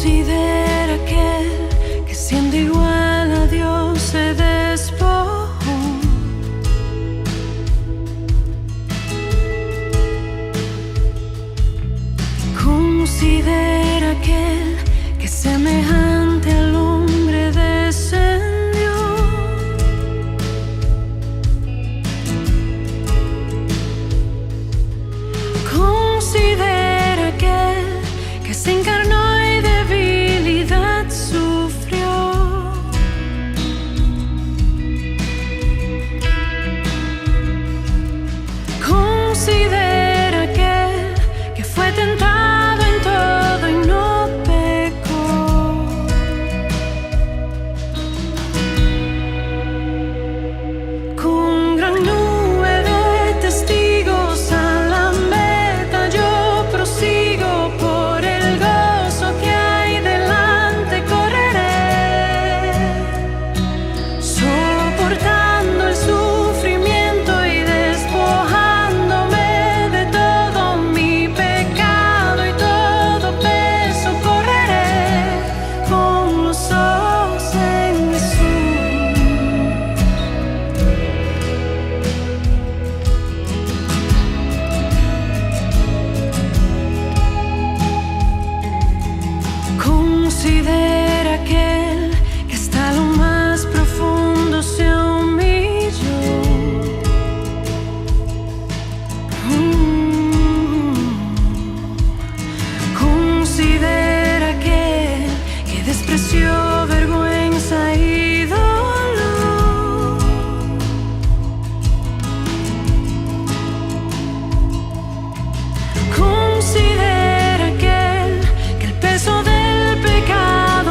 Considera aquel que siendo igual a Dios se despojó. Considera aquel que semejante al hombre descendió. Considera aquel que se encarnó y debilidad sufrió. Considera aquel que fue tentado en todo y no pecó. Con gran nube de testigos a la meta yo prosigo, por el gozo que hay delante correré, soportando el sufrimiento y despojándome de todo mi pecado y todo peso, correré con los ojos en Jesús. Considera aquel que hasta lo más profundo se humilló. Considera aquel que despreció vergüenza y dolor. Considera aquel que el peso del pecado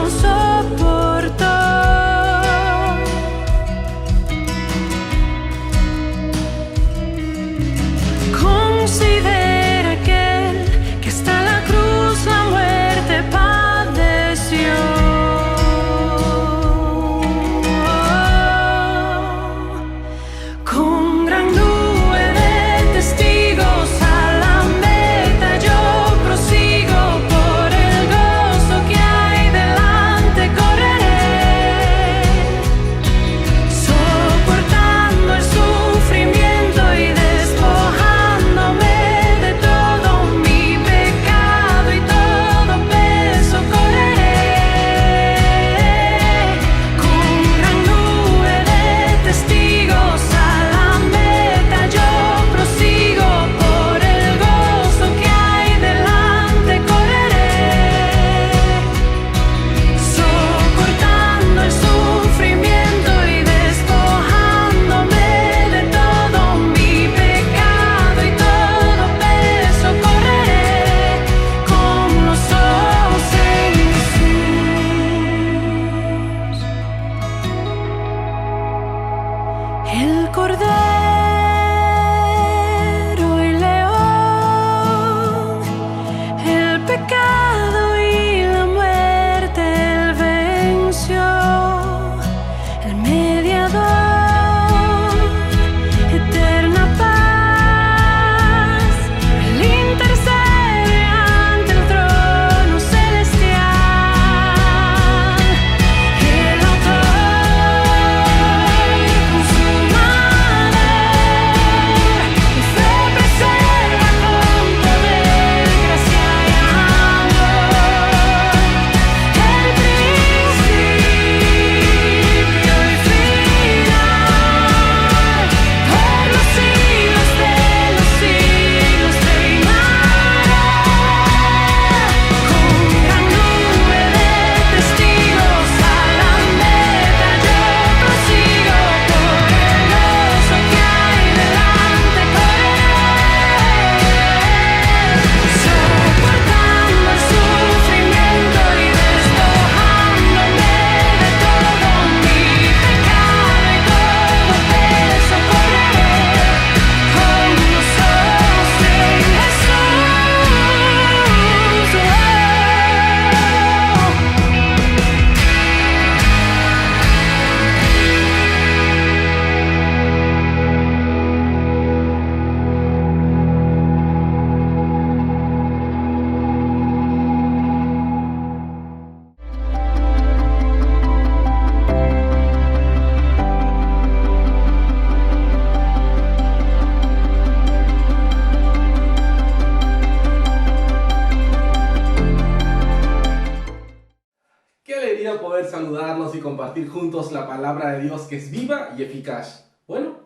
poder saludarlos y compartir juntos la palabra de Dios que es viva y eficaz. Bueno,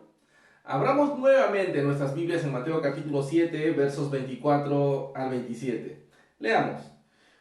abramos nuevamente nuestras Biblias en Mateo capítulo 7, versos 24 al 27. Leamos.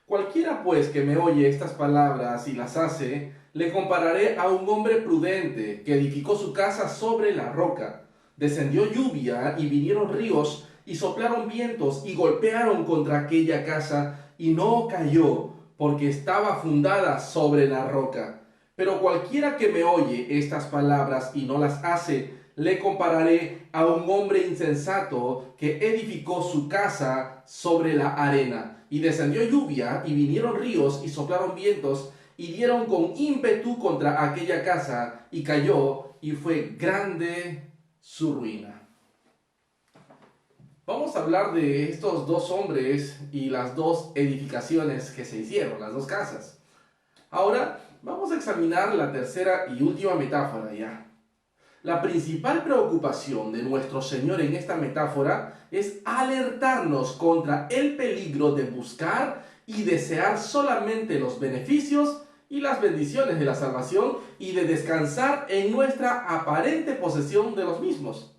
Cualquiera pues que me oye estas palabras y las hace, le compararé a un hombre prudente que edificó su casa sobre la roca. Descendió lluvia y vinieron ríos y soplaron vientos y golpearon contra aquella casa y no cayó, porque estaba fundada sobre la roca. Pero cualquiera que me oye estas palabras y no las hace, le compararé a un hombre insensato que edificó su casa sobre la arena. Y descendió lluvia y vinieron ríos y soplaron vientos y dieron con ímpetu contra aquella casa y cayó y fue grande su ruina. Vamos a hablar de estos dos hombres y las dos edificaciones que se hicieron, las dos casas. Ahora vamos a examinar la tercera y última metáfora ya. La principal preocupación de nuestro Señor en esta metáfora es alertarnos contra el peligro de buscar y desear solamente los beneficios y las bendiciones de la salvación y de descansar en nuestra aparente posesión de los mismos.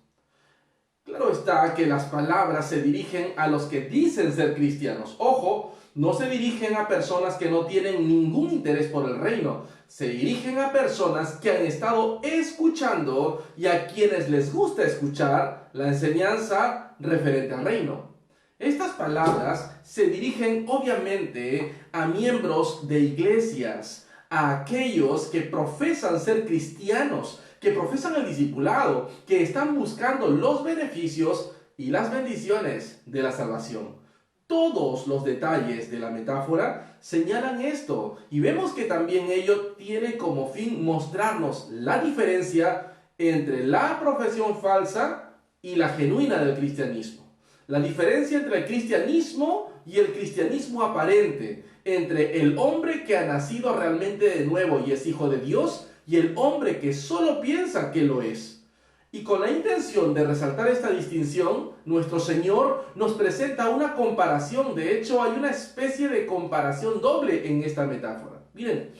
Claro está que las palabras se dirigen a los que dicen ser cristianos. Ojo, no se dirigen a personas que no tienen ningún interés por el reino. Se dirigen a personas que han estado escuchando y a quienes les gusta escuchar la enseñanza referente al reino. Estas palabras se dirigen obviamente a miembros de iglesias, a aquellos que profesan ser cristianos, que profesan el discipulado, que están buscando los beneficios y las bendiciones de la salvación. Todos los detalles de la metáfora señalan esto y vemos que también ello tiene como fin mostrarnos la diferencia entre la profesión falsa y la genuina del cristianismo. La diferencia entre el cristianismo y el cristianismo aparente, entre el hombre que ha nacido realmente de nuevo y es hijo de Dios y el hombre que solo piensa que lo es. Y con la intención de resaltar esta distinción, nuestro Señor nos presenta una comparación. De hecho, hay una especie de comparación doble en esta metáfora. Miren,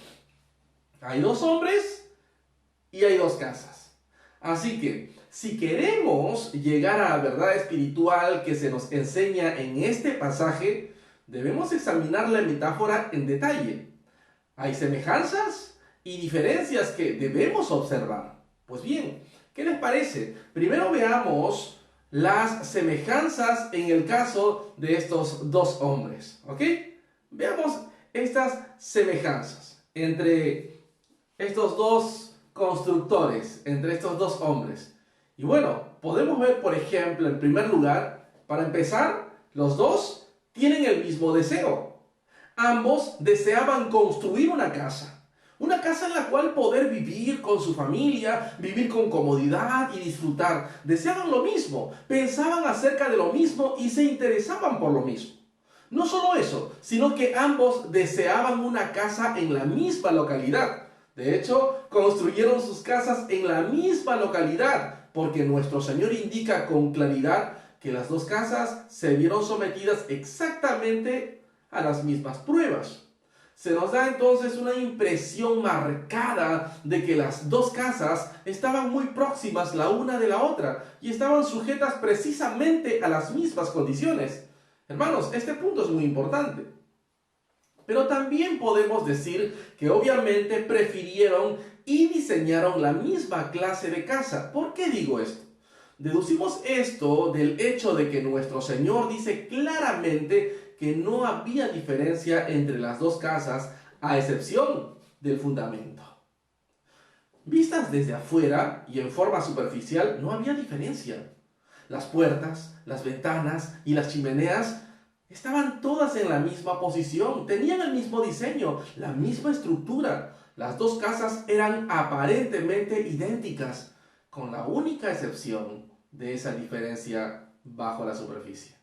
hay dos hombres y hay dos casas. Así que, si queremos llegar a la verdad espiritual que se nos enseña en este pasaje, debemos examinar la metáfora en detalle. Hay semejanzas y diferencias que debemos observar. Pues bien, ¿qué les parece? Primero veamos las semejanzas en el caso de estos dos hombres, ¿ok? Veamos estas semejanzas entre estos dos constructores, entre estos dos hombres. Y bueno, podemos ver, por ejemplo, en primer lugar, para empezar, los dos tienen el mismo deseo. Ambos deseaban construir una casa en la cual poder vivir con su familia, vivir con comodidad y disfrutar. Deseaban lo mismo, pensaban acerca de lo mismo y se interesaban por lo mismo. No solo eso, sino que ambos deseaban una casa en la misma localidad. De hecho, construyeron sus casas en la misma localidad, porque nuestro Señor indica con claridad que las dos casas se vieron sometidas exactamente a las mismas pruebas. Se nos da entonces una impresión marcada de que las dos casas estaban muy próximas la una de la otra y estaban sujetas precisamente a las mismas condiciones. Hermanos, este punto es muy importante. Pero también podemos decir que obviamente prefirieron y diseñaron la misma clase de casa. ¿Por qué digo esto? Deducimos esto del hecho de que nuestro Señor dice claramente que no había diferencia entre las dos casas, a excepción del fundamento. Vistas desde afuera y en forma superficial, no había diferencia. Las puertas, las ventanas y las chimeneas estaban todas en la misma posición, tenían el mismo diseño, la misma estructura. Las dos casas eran aparentemente idénticas, con la única excepción de esa diferencia bajo la superficie.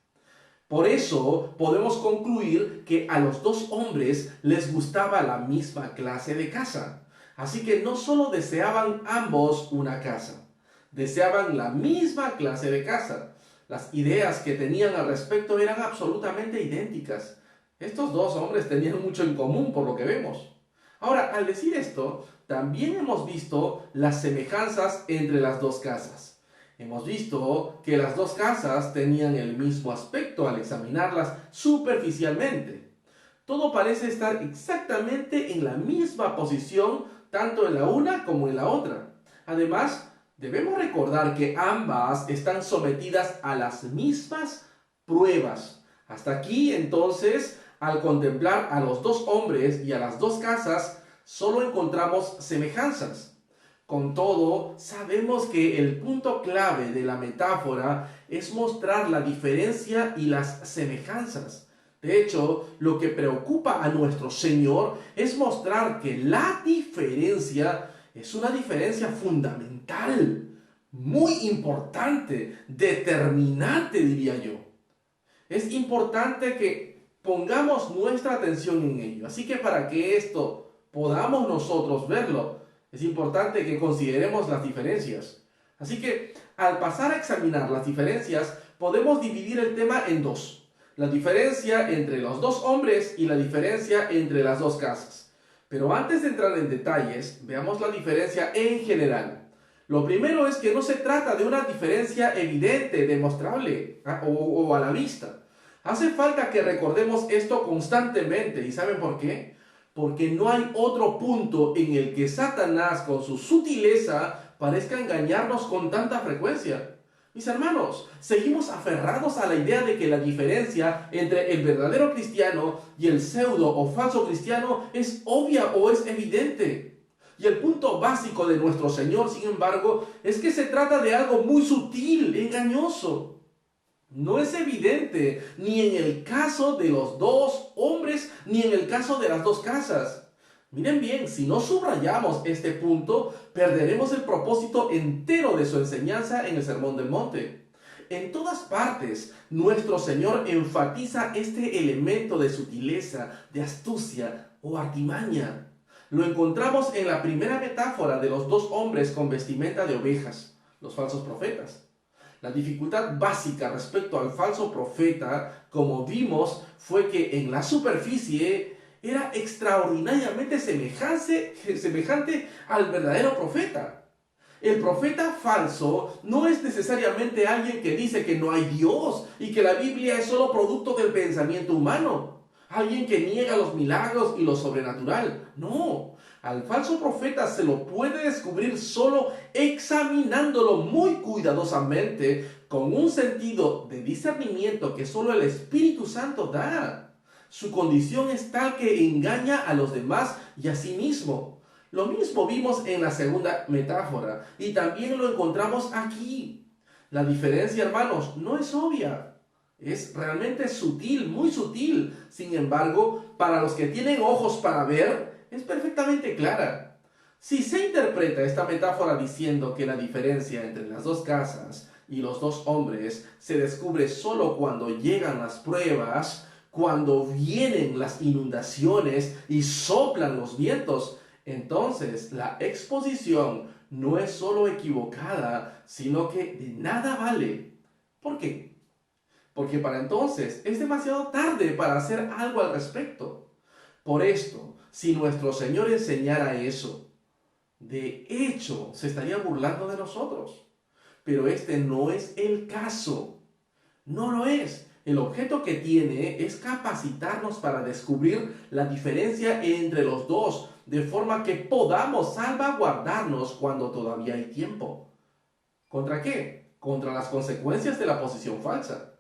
Por eso podemos concluir que a los dos hombres les gustaba la misma clase de casa. Así que no solo deseaban ambos una casa, deseaban la misma clase de casa. Las ideas que tenían al respecto eran absolutamente idénticas. Estos dos hombres tenían mucho en común por lo que vemos. Ahora, al decir esto, también hemos visto las semejanzas entre las dos casas. Hemos visto que las dos casas tenían el mismo aspecto al examinarlas superficialmente. Todo parece estar exactamente en la misma posición, tanto en la una como en la otra. Además, debemos recordar que ambas están sometidas a las mismas pruebas. Hasta aquí, entonces, al contemplar a los dos hombres y a las dos casas, solo encontramos semejanzas. Con todo, sabemos que el punto clave de la metáfora es mostrar la diferencia y las semejanzas. De hecho, lo que preocupa a nuestro Señor es mostrar que la diferencia es una diferencia fundamental, muy importante, determinante, diría yo. Es importante que pongamos nuestra atención en ello. Así que para que esto podamos nosotros verlo, es importante que consideremos las diferencias. Así que al pasar a examinar las diferencias, podemos dividir el tema en dos. La diferencia entre los dos hombres y la diferencia entre las dos casas. Pero antes de entrar en detalles, veamos la diferencia en general. Lo primero es que no se trata de una diferencia evidente, demostrable o a la vista. Hace falta que recordemos esto constantemente. ¿Y saben por qué? Porque no hay otro punto en el que Satanás, con su sutileza, parezca engañarnos con tanta frecuencia. Mis hermanos, seguimos aferrados a la idea de que la diferencia entre el verdadero cristiano y el pseudo o falso cristiano es obvia o es evidente. Y el punto básico de nuestro Señor, sin embargo, es que se trata de algo muy sutil, engañoso. No es evidente ni en el caso de los dos hombres ni en el caso de las dos casas. Miren bien, si no subrayamos este punto, perderemos el propósito entero de su enseñanza en el Sermón del Monte. En todas partes, nuestro Señor enfatiza este elemento de sutileza, de astucia o artimaña. Lo encontramos en la primera metáfora de los dos hombres con vestimenta de ovejas, los falsos profetas. La dificultad básica respecto al falso profeta, como vimos, fue que en la superficie era extraordinariamente semejante al verdadero profeta. El profeta falso no es necesariamente alguien que dice que no hay Dios y que la Biblia es solo producto del pensamiento humano. Alguien que niega los milagros y lo sobrenatural. No, al falso profeta se lo puede descubrir solo examinándolo muy cuidadosamente con un sentido de discernimiento que solo el Espíritu Santo da. Su condición es tal que engaña a los demás y a sí mismo. Lo mismo vimos en la segunda metáfora y también lo encontramos aquí. La diferencia, hermanos, no es obvia. Es realmente sutil, muy sutil. Sin embargo, para los que tienen ojos para ver, es perfectamente clara. Si se interpreta esta metáfora diciendo que la diferencia entre las dos casas y los dos hombres se descubre solo cuando llegan las pruebas, cuando vienen las inundaciones y soplan los vientos, entonces la exposición no es solo equivocada, sino que de nada vale. ¿Por qué? Porque para entonces es demasiado tarde para hacer algo al respecto. Por esto, si nuestro Señor enseñara eso, de hecho se estaría burlando de nosotros. Pero este no es el caso. No lo es. El objeto que tiene es capacitarnos para descubrir la diferencia entre los dos, de forma que podamos salvaguardarnos cuando todavía hay tiempo. ¿Contra qué? Contra las consecuencias de la posición falsa.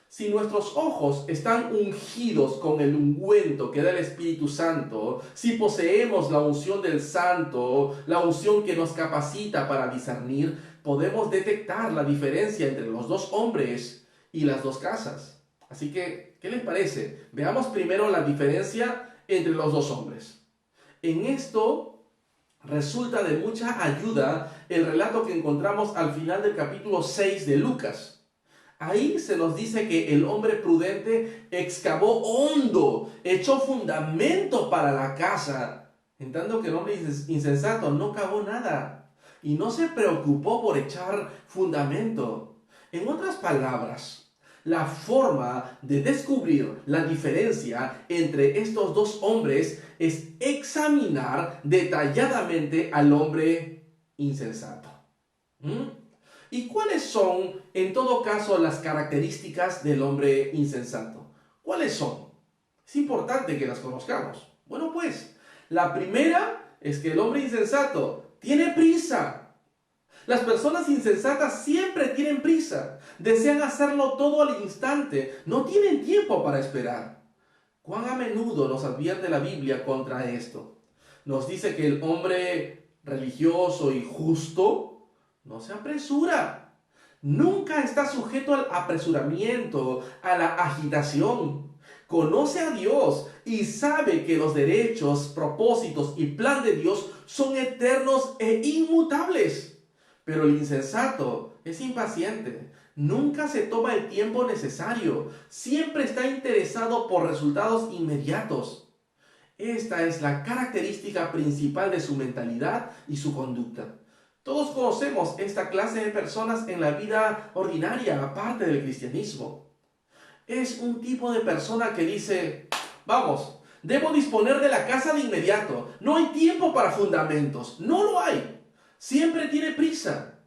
Si nuestros ojos están ungidos con el ungüento que da el Espíritu Santo, si poseemos la unción del Santo, la unción que nos capacita para discernir, podemos detectar la diferencia entre los dos hombres y las dos casas. Así que, ¿qué les parece? Veamos primero la diferencia entre los dos hombres. En esto resulta de mucha ayuda el relato que encontramos al final del capítulo 6 de Lucas. Ahí se nos dice que el hombre prudente excavó hondo, echó fundamento para la casa, en tanto que el hombre insensato no cavó nada y no se preocupó por echar fundamento. En otras palabras, La forma de descubrir la diferencia entre estos dos hombres es examinar detalladamente al hombre insensato. ¿Y cuáles son, en todo caso, las características del hombre insensato? ¿Cuáles son? Es importante que las conozcamos. Bueno, pues, la primera es que el hombre insensato tiene prisa. Las personas insensatas siempre tienen prisa, desean hacerlo todo al instante, no tienen tiempo para esperar. ¿Cuán a menudo nos advierte la Biblia contra esto? Nos dice que el hombre religioso y justo no se apresura, nunca está sujeto al apresuramiento, a la agitación. Conoce a Dios y sabe que los derechos, propósitos y plan de Dios son eternos e inmutables. Pero el insensato es impaciente, nunca se toma el tiempo necesario, siempre está interesado por resultados inmediatos. Esta es la característica principal de su mentalidad y su conducta. Todos conocemos esta clase de personas en la vida ordinaria, aparte del cristianismo. Es un tipo de persona que dice, vamos, debo disponer de la casa de inmediato, no hay tiempo para fundamentos, no lo hay. Siempre tiene prisa.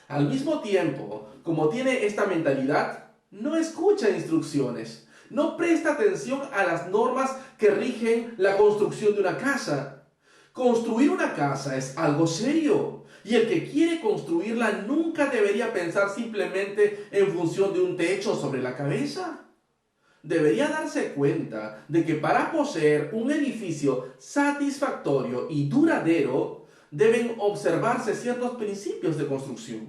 Al mismo tiempo, como tiene esta mentalidad, no escucha instrucciones, no presta atención a las normas que rigen la construcción de una casa. Construir una casa es algo serio, y el que quiere construirla nunca debería pensar simplemente en función de un techo sobre la cabeza. Debería darse cuenta de que para poseer un edificio satisfactorio y duradero, deben observarse ciertos principios de construcción.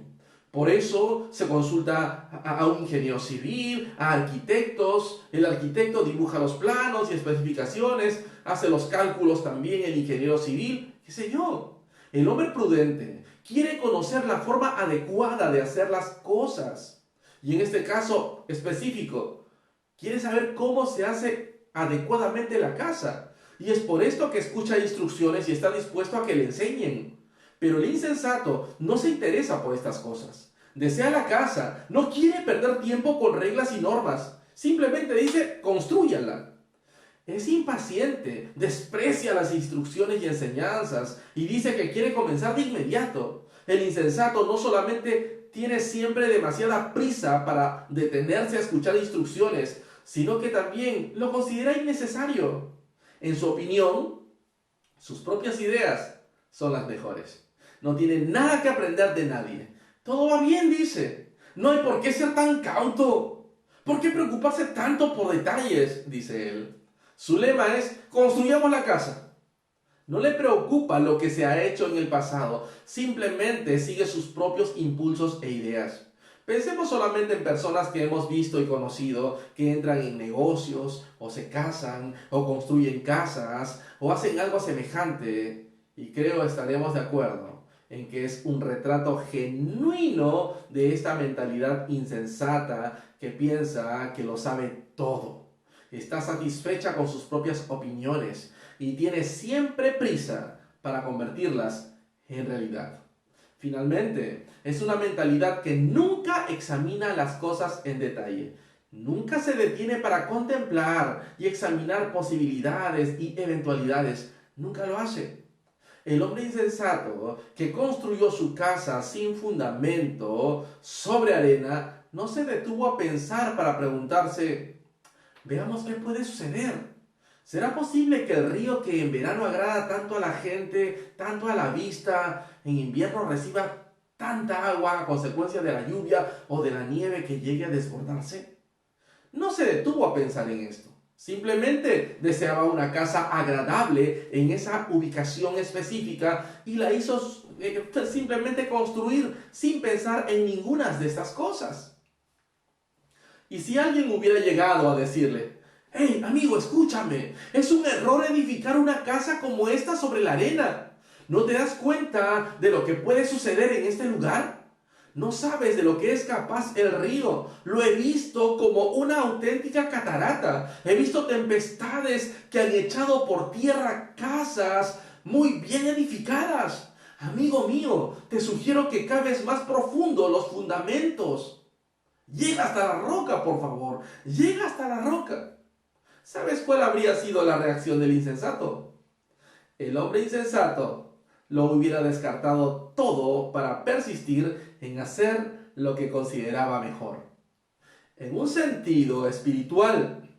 Por eso se consulta a un ingeniero civil, a arquitectos. El arquitecto dibuja los planos y especificaciones, hace los cálculos también el ingeniero civil, qué sé yo. El hombre prudente quiere conocer la forma adecuada de hacer las cosas. Y en este caso específico, quiere saber cómo se hace adecuadamente la casa. Y es por esto que escucha instrucciones y está dispuesto a que le enseñen. Pero el insensato no se interesa por estas cosas. Desea la casa, no quiere perder tiempo con reglas y normas. Simplemente dice, constrúyanla. Es impaciente, desprecia las instrucciones y enseñanzas y dice que quiere comenzar de inmediato. El insensato no solamente tiene siempre demasiada prisa para detenerse a escuchar instrucciones, sino que también lo considera innecesario. En su opinión, sus propias ideas son las mejores. No tiene nada que aprender de nadie. Todo va bien, dice. No hay por qué ser tan cauto. ¿Por qué preocuparse tanto por detalles?, dice él. Su lema es, construyamos la casa. No le preocupa lo que se ha hecho en el pasado. Simplemente sigue sus propios impulsos e ideas. Pensemos solamente en personas que hemos visto y conocido que entran en negocios, o se casan, o construyen casas, o hacen algo semejante. Y creo estaremos de acuerdo en que es un retrato genuino de esta mentalidad insensata que piensa que lo sabe todo. Está satisfecha con sus propias opiniones y tiene siempre prisa para convertirlas en realidad. Finalmente, es una mentalidad que nunca examina las cosas en detalle. Nunca se detiene para contemplar y examinar posibilidades y eventualidades. Nunca lo hace. El hombre insensato que construyó su casa sin fundamento, sobre arena, no se detuvo a pensar para preguntarse, veamos qué puede suceder. ¿Será posible que el río que en verano agrada tanto a la gente, tanto a la vista, en invierno reciba tanta agua a consecuencia de la lluvia o de la nieve que llegue a desbordarse? No se detuvo a pensar en esto. Simplemente deseaba una casa agradable en esa ubicación específica y la hizo simplemente construir sin pensar en ninguna de estas cosas. Y si alguien hubiera llegado a decirle, hey, amigo, escúchame, es un error edificar una casa como esta sobre la arena. ¿No te das cuenta de lo que puede suceder en este lugar? No sabes de lo que es capaz el río. Lo he visto como una auténtica catarata. He visto tempestades que han echado por tierra casas muy bien edificadas. Amigo mío, te sugiero que caves más profundo los fundamentos. Llega hasta la roca, por favor. Llega hasta la roca. ¿Sabes cuál habría sido la reacción del insensato? El hombre insensato lo hubiera descartado todo para persistir en hacer lo que consideraba mejor. En un sentido espiritual,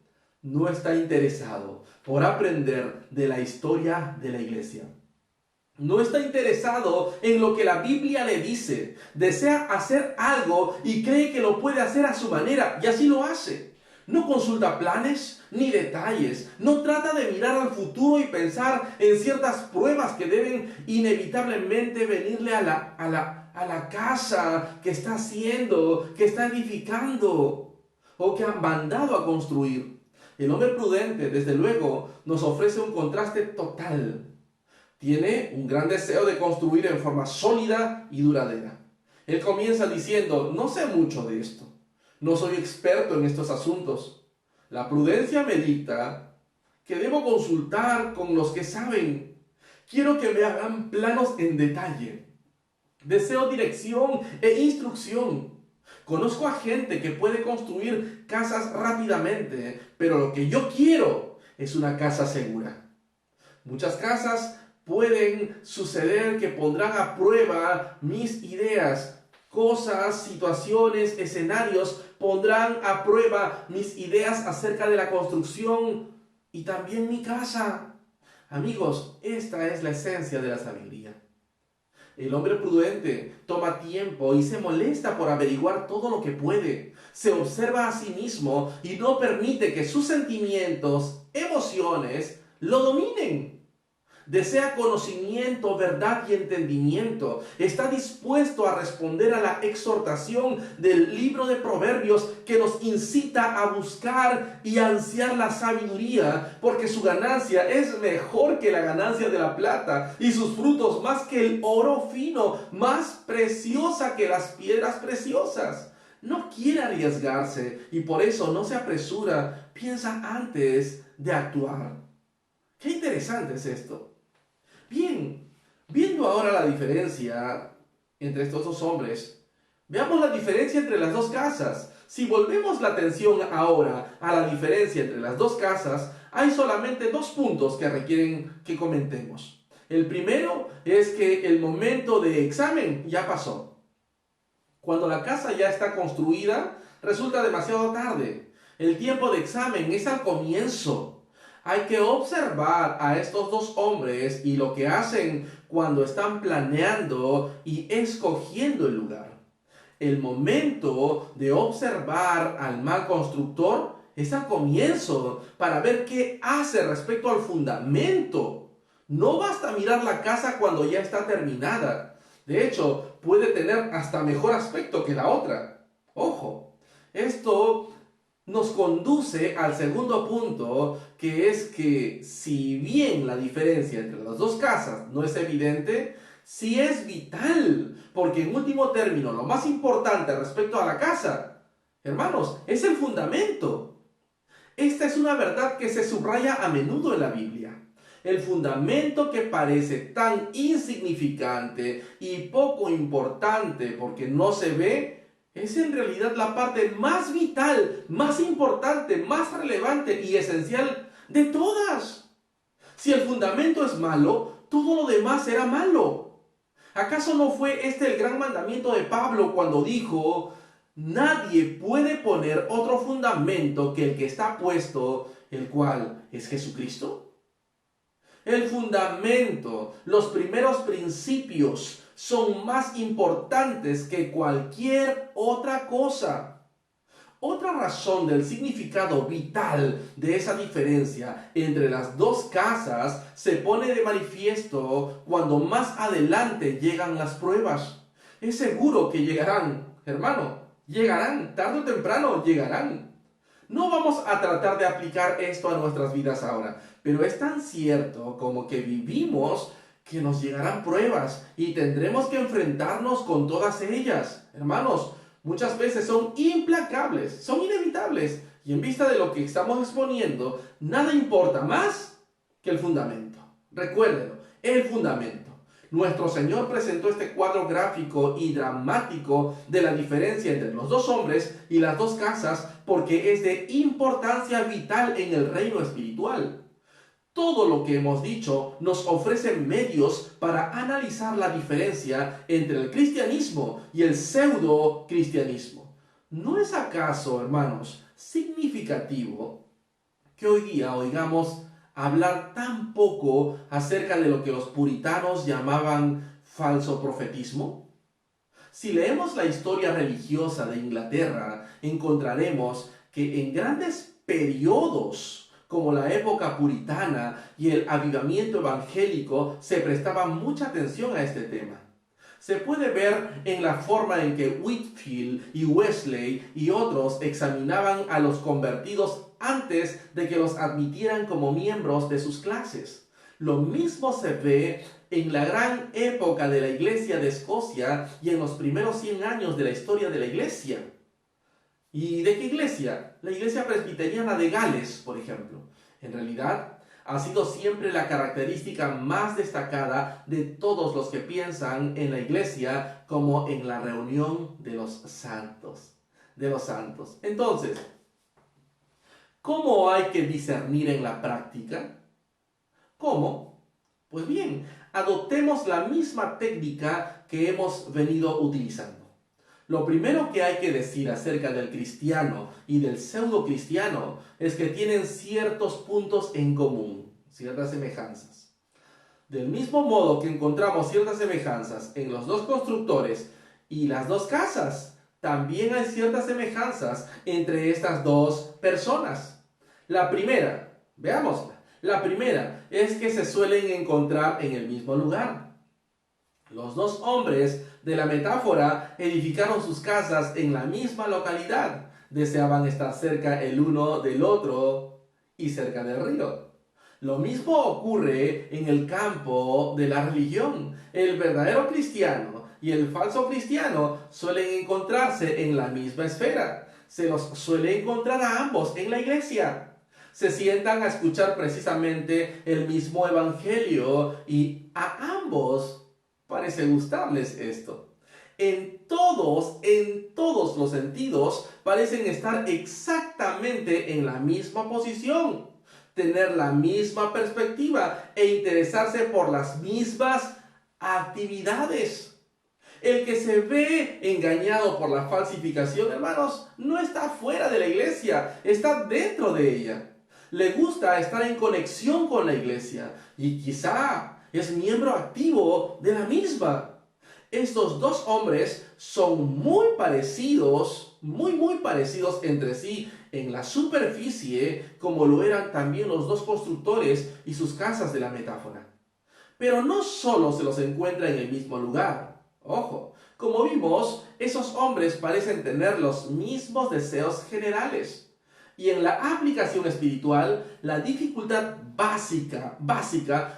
no está interesado por aprender de la historia de la iglesia. No está interesado en lo que la Biblia le dice. Desea hacer algo y cree que lo puede hacer a su manera, y así lo hace. No consulta planes ni detalles. No trata de mirar al futuro y pensar en ciertas pruebas que deben inevitablemente venirle a la casa que está haciendo, que está edificando o que han mandado a construir. El hombre prudente, desde luego, nos ofrece un contraste total. Tiene un gran deseo de construir en forma sólida y duradera. Él comienza diciendo: no sé mucho de esto. No soy experto en estos asuntos. La prudencia me dicta que debo consultar con los que saben. Quiero que me hagan planos en detalle. Deseo dirección e instrucción. Conozco a gente que puede construir casas rápidamente, pero lo que yo quiero es una casa segura. Muchas casas pueden suceder que pondrán a prueba mis ideas. Cosas, situaciones, escenarios pondrán a prueba mis ideas acerca de la construcción y también mi casa. Amigos, esta es la esencia de la sabiduría. El hombre prudente toma tiempo y se molesta por averiguar todo lo que puede. Se observa a sí mismo y no permite que sus sentimientos, emociones, lo dominen. Desea conocimiento, verdad y entendimiento. Está dispuesto a responder a la exhortación del libro de Proverbios que nos incita a buscar y ansiar la sabiduría, porque su ganancia es mejor que la ganancia de la plata y sus frutos más que el oro fino, más preciosa que las piedras preciosas. No quiere arriesgarse y por eso no se apresura. Piensa antes de actuar. Qué interesante es esto. Bien, viendo ahora la diferencia entre estos dos hombres, veamos la diferencia entre las dos casas. Si volvemos la atención ahora a la diferencia entre las dos casas, hay solamente dos puntos que requieren que comentemos. El primero es que el momento de examen ya pasó. Cuando la casa ya está construida, resulta demasiado tarde. El tiempo de examen es al comienzo. Hay que observar a estos dos hombres y lo que hacen cuando están planeando y escogiendo el lugar. El momento de observar al mal constructor es al comienzo para ver qué hace respecto al fundamento. No basta mirar la casa cuando ya está terminada. De hecho, puede tener hasta mejor aspecto que la otra. Ojo, esto nos conduce al segundo punto, que es que si bien la diferencia entre las dos casas no es evidente, sí es vital, porque en último término lo más importante respecto a la casa, hermanos, es el fundamento. Esta es una verdad que se subraya a menudo en la Biblia. El fundamento que parece tan insignificante y poco importante porque no se ve, es en realidad la parte más vital, más importante, más relevante y esencial de todas. Si el fundamento es malo, todo lo demás será malo. ¿Acaso no fue este el gran mandamiento de Pablo cuando dijo: nadie puede poner otro fundamento que el que está puesto, el cual es Jesucristo? El fundamento, los primeros principios, son más importantes que cualquier otra cosa. Otra razón del significado vital de esa diferencia entre las dos casas se pone de manifiesto cuando más adelante llegan las pruebas. Es seguro que llegarán, hermano, llegarán, tarde o temprano llegarán. No vamos a tratar de aplicar esto a nuestras vidas ahora, pero es tan cierto como que vivimos que nos llegarán pruebas y tendremos que enfrentarnos con todas ellas. Hermanos, muchas veces son implacables, son inevitables, y en vista de lo que estamos exponiendo, nada importa más que el fundamento. Recuérdenlo, el fundamento. Nuestro Señor presentó este cuadro gráfico y dramático de la diferencia entre los dos hombres y las dos casas porque es de importancia vital en el reino espiritual. Todo lo que hemos dicho nos ofrece medios para analizar la diferencia entre el cristianismo y el pseudo-cristianismo. ¿No es acaso, hermanos, significativo que hoy día oigamos hablar tan poco acerca de lo que los puritanos llamaban falso profetismo? Si leemos la historia religiosa de Inglaterra, encontraremos que en grandes periodos como la época puritana y el avivamiento evangélico se prestaba mucha atención a este tema. Se puede ver en la forma en que Whitefield y Wesley y otros examinaban a los convertidos antes de que los admitieran como miembros de sus clases. Lo mismo se ve en la gran época de la Iglesia de Escocia y en los primeros 100 años de la historia de la Iglesia. ¿Y de qué iglesia? La iglesia presbiteriana de Gales, por ejemplo. En realidad, ha sido siempre la característica más destacada de todos los que piensan en la iglesia como en la reunión de los santos. Entonces, ¿cómo hay que discernir en la práctica? ¿Cómo? Pues bien, adoptemos la misma técnica que hemos venido utilizando. Lo primero que hay que decir acerca del cristiano y del pseudo cristiano es que tienen ciertos puntos en común, ciertas semejanzas. Del mismo modo que encontramos ciertas semejanzas en los dos constructores y las dos casas, también hay ciertas semejanzas entre estas dos personas. La primera, veámosla. La primera es que se suelen encontrar en el mismo lugar. Los dos hombres de la metáfora edificaron sus casas en la misma localidad. Deseaban estar cerca el uno del otro y cerca del río. Lo mismo ocurre en el campo de la religión. El verdadero cristiano y el falso cristiano suelen encontrarse en la misma esfera. Se los suele encontrar a ambos en la iglesia. Se sientan a escuchar precisamente el mismo evangelio y a ambos parece gustarles esto. En todos los sentidos, parecen estar exactamente en la misma posición, tener la misma perspectiva e interesarse por las mismas actividades. El que se ve engañado por la falsificación, hermanos, no está fuera de la iglesia, está dentro de ella. Le gusta estar en conexión con la iglesia y quizá es miembro activo de la misma. Estos dos hombres son muy parecidos entre sí en la superficie, como lo eran también los dos constructores y sus casas de la metáfora. Pero no solo se los encuentra en el mismo lugar. Ojo, como vimos, esos hombres parecen tener los mismos deseos generales. Y en la aplicación espiritual, la dificultad básica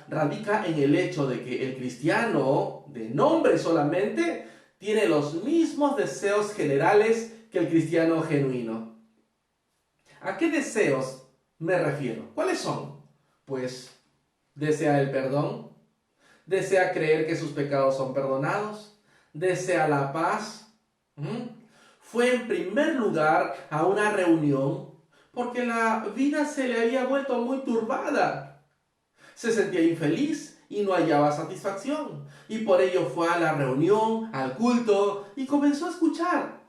radica en el hecho de que el cristiano, de nombre solamente, tiene los mismos deseos generales que el cristiano genuino. ¿A qué deseos me refiero? ¿Cuáles son? Pues, desea el perdón, desea creer que sus pecados son perdonados, desea la paz. Fue en primer lugar a una reunión porque la vida se le había vuelto muy turbada. Se sentía infeliz y no hallaba satisfacción. Y por ello fue a la reunión, al culto, y comenzó a escuchar.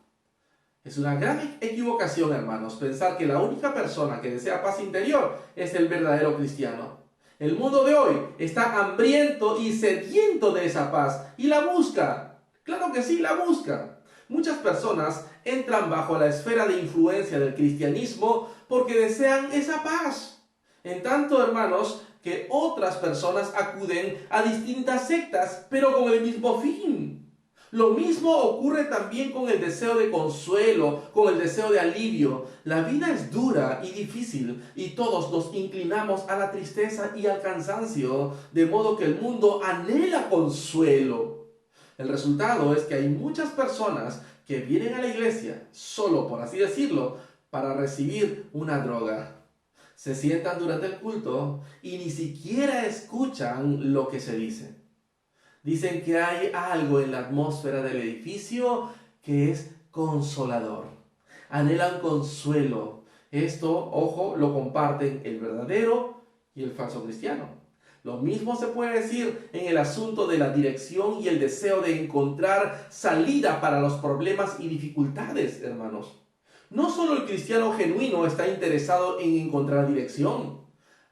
Es una gran equivocación, hermanos, pensar que la única persona que desea paz interior es el verdadero cristiano. El mundo de hoy está hambriento y sediento de esa paz y la busca. Claro que sí, la busca. Muchas personas entran bajo la esfera de influencia del cristianismo porque desean esa paz. En tanto, hermanos, que otras personas acuden a distintas sectas, pero con el mismo fin. Lo mismo ocurre también con el deseo de consuelo, con el deseo de alivio. La vida es dura y difícil y todos nos inclinamos a la tristeza y al cansancio, de modo que el mundo anhela consuelo. El resultado es que hay muchas personas que vienen a la iglesia solo, por así decirlo, para recibir una droga. Se sientan durante el culto y ni siquiera escuchan lo que se dice. Dicen que hay algo en la atmósfera del edificio que es consolador. Anhelan consuelo. Esto, ojo, lo comparten el verdadero y el falso cristiano. Lo mismo se puede decir en el asunto de la dirección y el deseo de encontrar salida para los problemas y dificultades, hermanos. No solo el cristiano genuino está interesado en encontrar dirección.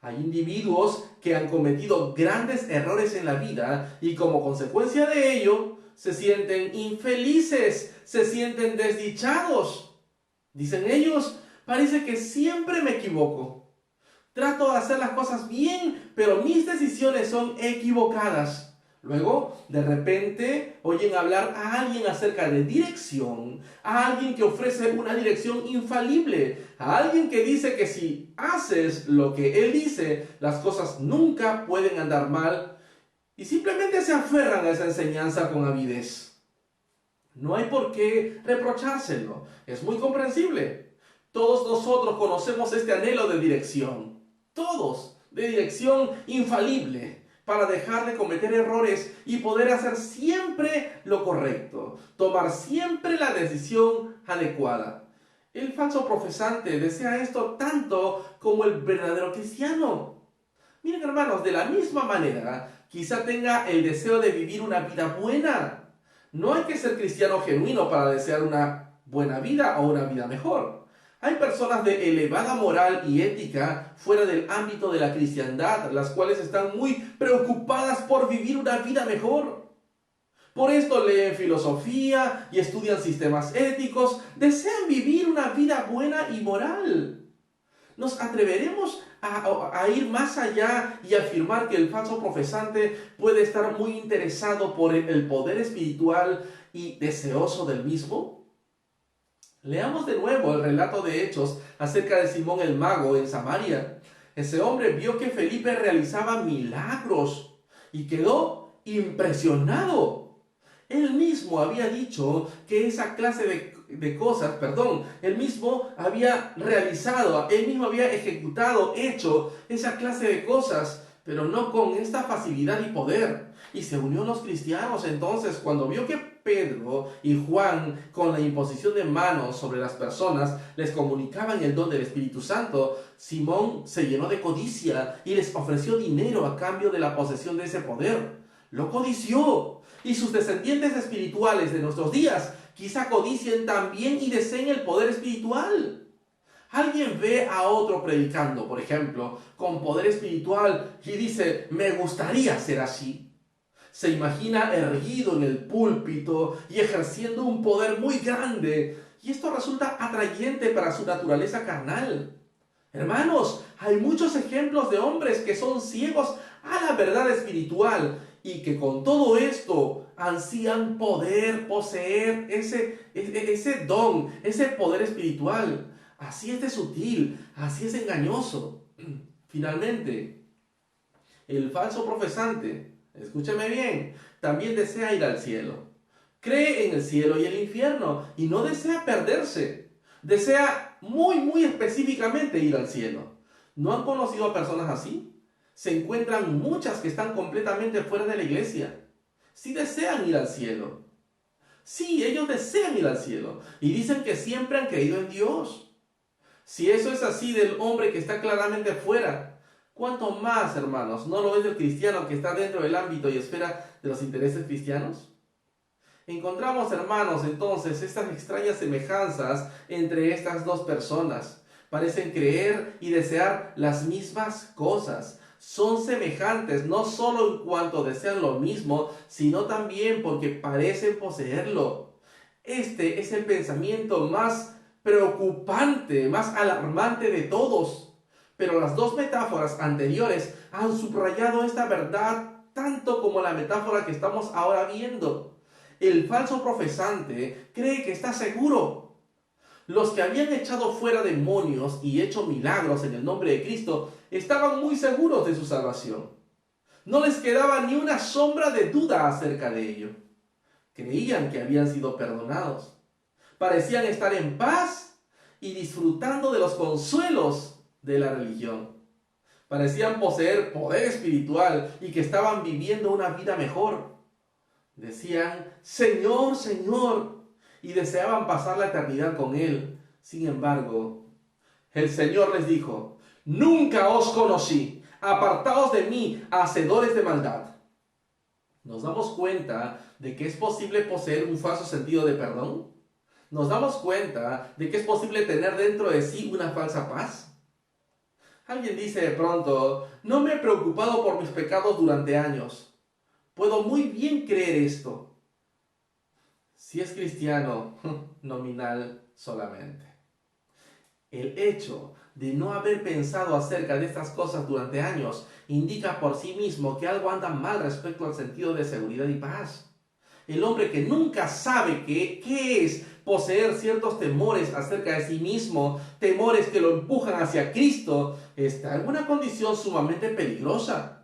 Hay individuos que han cometido grandes errores en la vida y como consecuencia de ello se sienten infelices, se sienten desdichados. Dicen ellos, parece que siempre me equivoco. Trato de hacer las cosas bien, pero mis decisiones son equivocadas. Luego, de repente, oyen hablar a alguien acerca de dirección, a alguien que ofrece una dirección infalible, a alguien que dice que si haces lo que él dice, las cosas nunca pueden andar mal, y simplemente se aferran a esa enseñanza con avidez. No hay por qué reprochárselo, es muy comprensible. Todos nosotros conocemos este anhelo de dirección. Todos, de dirección infalible, para dejar de cometer errores y poder hacer siempre lo correcto, tomar siempre la decisión adecuada. El falso profesante desea esto tanto como el verdadero cristiano. Miren, hermanos, de la misma manera, quizá tenga el deseo de vivir una vida buena. No hay que ser cristiano genuino para desear una buena vida o una vida mejor. Hay personas de elevada moral y ética fuera del ámbito de la cristiandad, las cuales están muy preocupadas por vivir una vida mejor. Por esto leen filosofía y estudian sistemas éticos, desean vivir una vida buena y moral. ¿Nos atreveremos a ir más allá y afirmar que el falso profesante puede estar muy interesado por el poder espiritual y deseoso del mismo? Leamos de nuevo el relato de Hechos acerca de Simón el mago en Samaria. Ese hombre vio que Felipe realizaba milagros y quedó impresionado. Él mismo había dicho que esa clase de cosas, él mismo había realizado, él mismo había ejecutado, hecho esa clase de cosas, pero no con esta facilidad y poder. Y se unió a los cristianos entonces cuando vio que Pedro y Juan, con la imposición de manos sobre las personas, les comunicaban el don del Espíritu Santo. Simón se llenó de codicia y les ofreció dinero a cambio de la posesión de ese poder. Lo codició. Y sus descendientes espirituales de nuestros días quizá codicien también y deseen el poder espiritual. Alguien ve a otro predicando, por ejemplo, con poder espiritual y dice, me gustaría ser así. Se imagina erguido en el púlpito y ejerciendo un poder muy grande. Y esto resulta atrayente para su naturaleza carnal. Hermanos, hay muchos ejemplos de hombres que son ciegos a la verdad espiritual y que con todo esto ansían poder poseer ese don, ese poder espiritual. Así es de sutil, así es engañoso. Finalmente, el falso profesante, escúchame bien, también desea ir al cielo. Cree en el cielo y el infierno y no desea perderse. Desea muy específicamente ir al cielo. ¿No han conocido a personas así? Se encuentran muchas que están completamente fuera de la iglesia. Sí desean ir al cielo. Sí, ellos desean ir al cielo. Y dicen que siempre han creído en Dios. Si eso es así del hombre que está claramente fuera, ¿cuánto más, hermanos, no lo es del cristiano que está dentro del ámbito y esfera de los intereses cristianos? Encontramos, hermanos, entonces estas extrañas semejanzas entre estas dos personas. Parecen creer y desear las mismas cosas. Son semejantes no solo en cuanto desean lo mismo, sino también porque parecen poseerlo. Este es el pensamiento más preocupante, más alarmante de todos. Pero las dos metáforas anteriores han subrayado esta verdad tanto como la metáfora que estamos ahora viendo. El falso profesante cree que está seguro. Los que habían echado fuera demonios y hecho milagros en el nombre de Cristo estaban muy seguros de su salvación. No les quedaba ni una sombra de duda acerca de ello. Creían que habían sido perdonados. Parecían estar en paz y disfrutando de los consuelos de la religión. Parecían poseer poder espiritual y que estaban viviendo una vida mejor. Decían, Señor, Señor, y deseaban pasar la eternidad con Él. Sin embargo, el Señor les dijo, nunca os conocí, apartaos de mí, hacedores de maldad. ¿Nos damos cuenta de que es posible poseer un falso sentido de perdón? ¿Nos damos cuenta de que es posible tener dentro de sí una falsa paz? Alguien dice de pronto, no me he preocupado por mis pecados durante años. Puedo muy bien creer esto. Si es cristiano, nominal solamente. El hecho de no haber pensado acerca de estas cosas durante años indica por sí mismo que algo anda mal respecto al sentido de seguridad y paz. El hombre que nunca sabe qué es poseer ciertos temores acerca de sí mismo, temores que lo empujan hacia Cristo, está en una condición sumamente peligrosa.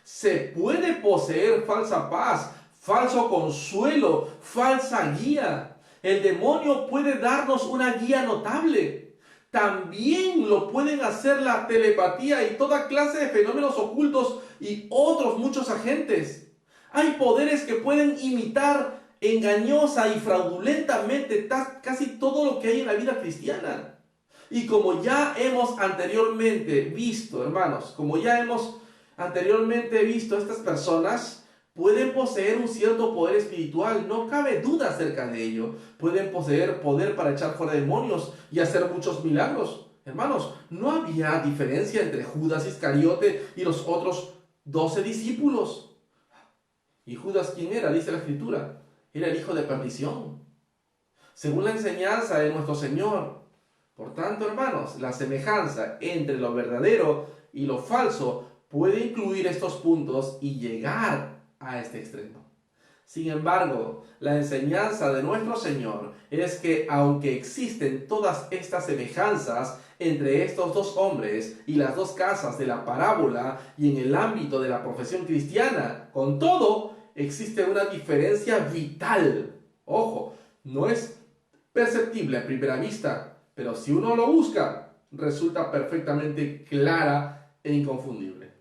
Se puede poseer falsa paz, falso consuelo, falsa guía. El demonio puede darnos una guía notable. También lo pueden hacer la telepatía y toda clase de fenómenos ocultos y otros muchos agentes. Hay poderes que pueden imitar engañosa y fraudulentamente casi todo lo que hay en la vida cristiana. Y como ya hemos anteriormente visto, hermanos, estas personas pueden poseer un cierto poder espiritual, no cabe duda acerca de ello. Pueden poseer poder para echar fuera demonios y hacer muchos milagros. Hermanos, no había diferencia entre Judas Iscariote y los otros 12 discípulos. ¿Y Judas quién era? Dice la Escritura. Era el hijo de perdición, según la enseñanza de nuestro Señor. Por tanto, hermanos, la semejanza entre lo verdadero y lo falso puede incluir estos puntos y llegar a este extremo. Sin embargo, la enseñanza de nuestro Señor es que aunque existen todas estas semejanzas entre estos dos hombres y las dos casas de la parábola y en el ámbito de la profesión cristiana, con todo, existe una diferencia vital. Ojo, no es perceptible a primera vista, pero si uno lo busca, resulta perfectamente clara e inconfundible.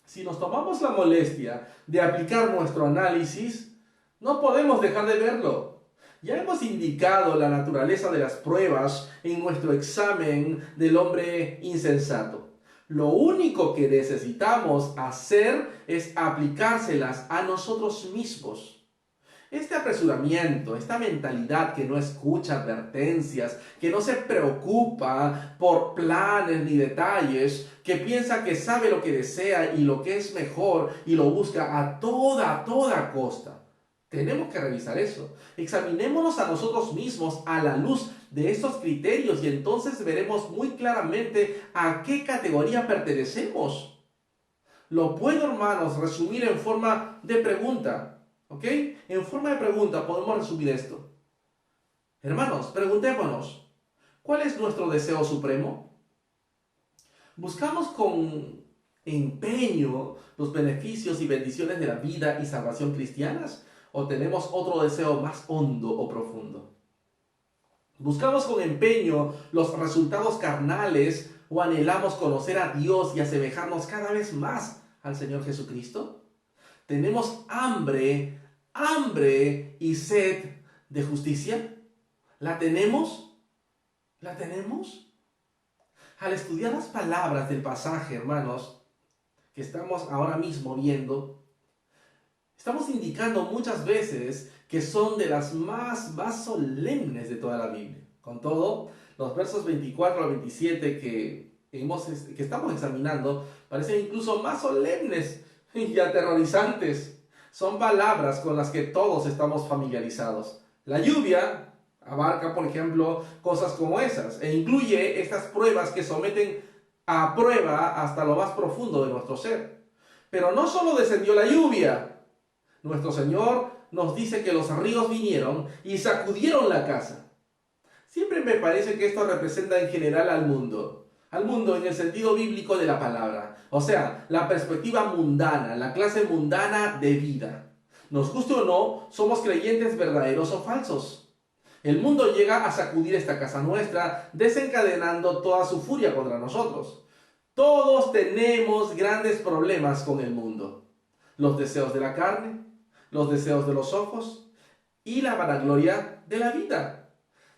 Si nos tomamos la molestia de aplicar nuestro análisis, no podemos dejar de verlo. Ya hemos indicado la naturaleza de las pruebas en nuestro examen del hombre insensato. Lo único que necesitamos hacer es aplicárselas a nosotros mismos. Este apresuramiento, esta mentalidad que no escucha advertencias, que no se preocupa por planes ni detalles, que piensa que sabe lo que desea y lo que es mejor y lo busca a toda costa. Tenemos que revisar eso. Examinémonos a nosotros mismos a la luz de estos criterios y entonces veremos muy claramente a qué categoría pertenecemos. Lo puedo, hermanos, resumir en forma de pregunta. ¿Ok? En forma de pregunta podemos resumir esto. Hermanos, preguntémonos, ¿cuál es nuestro deseo supremo? ¿Buscamos con empeño los beneficios y bendiciones de la vida y salvación cristianas? ¿O tenemos otro deseo más hondo o profundo? ¿Buscamos con empeño los resultados carnales o anhelamos conocer a Dios y asemejarnos cada vez más al Señor Jesucristo? ¿Tenemos hambre y sed de justicia? ¿La tenemos? ¿La tenemos? Al estudiar las palabras del pasaje, hermanos, que estamos ahora mismo viendo, estamos indicando muchas veces que son de las más solemnes de toda la Biblia. Con todo, los versos 24 al 27 que estamos examinando parecen incluso más solemnes y aterrorizantes. Son palabras con las que todos estamos familiarizados. La lluvia abarca, por ejemplo, cosas como esas e incluye estas pruebas que someten a prueba hasta lo más profundo de nuestro ser. Pero no solo descendió la lluvia. Nuestro Señor nos dice que los ríos vinieron y sacudieron la casa. Siempre me parece que esto representa en general al mundo en el sentido bíblico de la palabra, o sea, la perspectiva mundana, la clase mundana de vida. Nos guste o no, somos creyentes verdaderos o falsos. El mundo llega a sacudir esta casa nuestra, desencadenando toda su furia contra nosotros. Todos tenemos grandes problemas con el mundo. Los deseos de la carne, los deseos de los ojos y la vanagloria de la vida.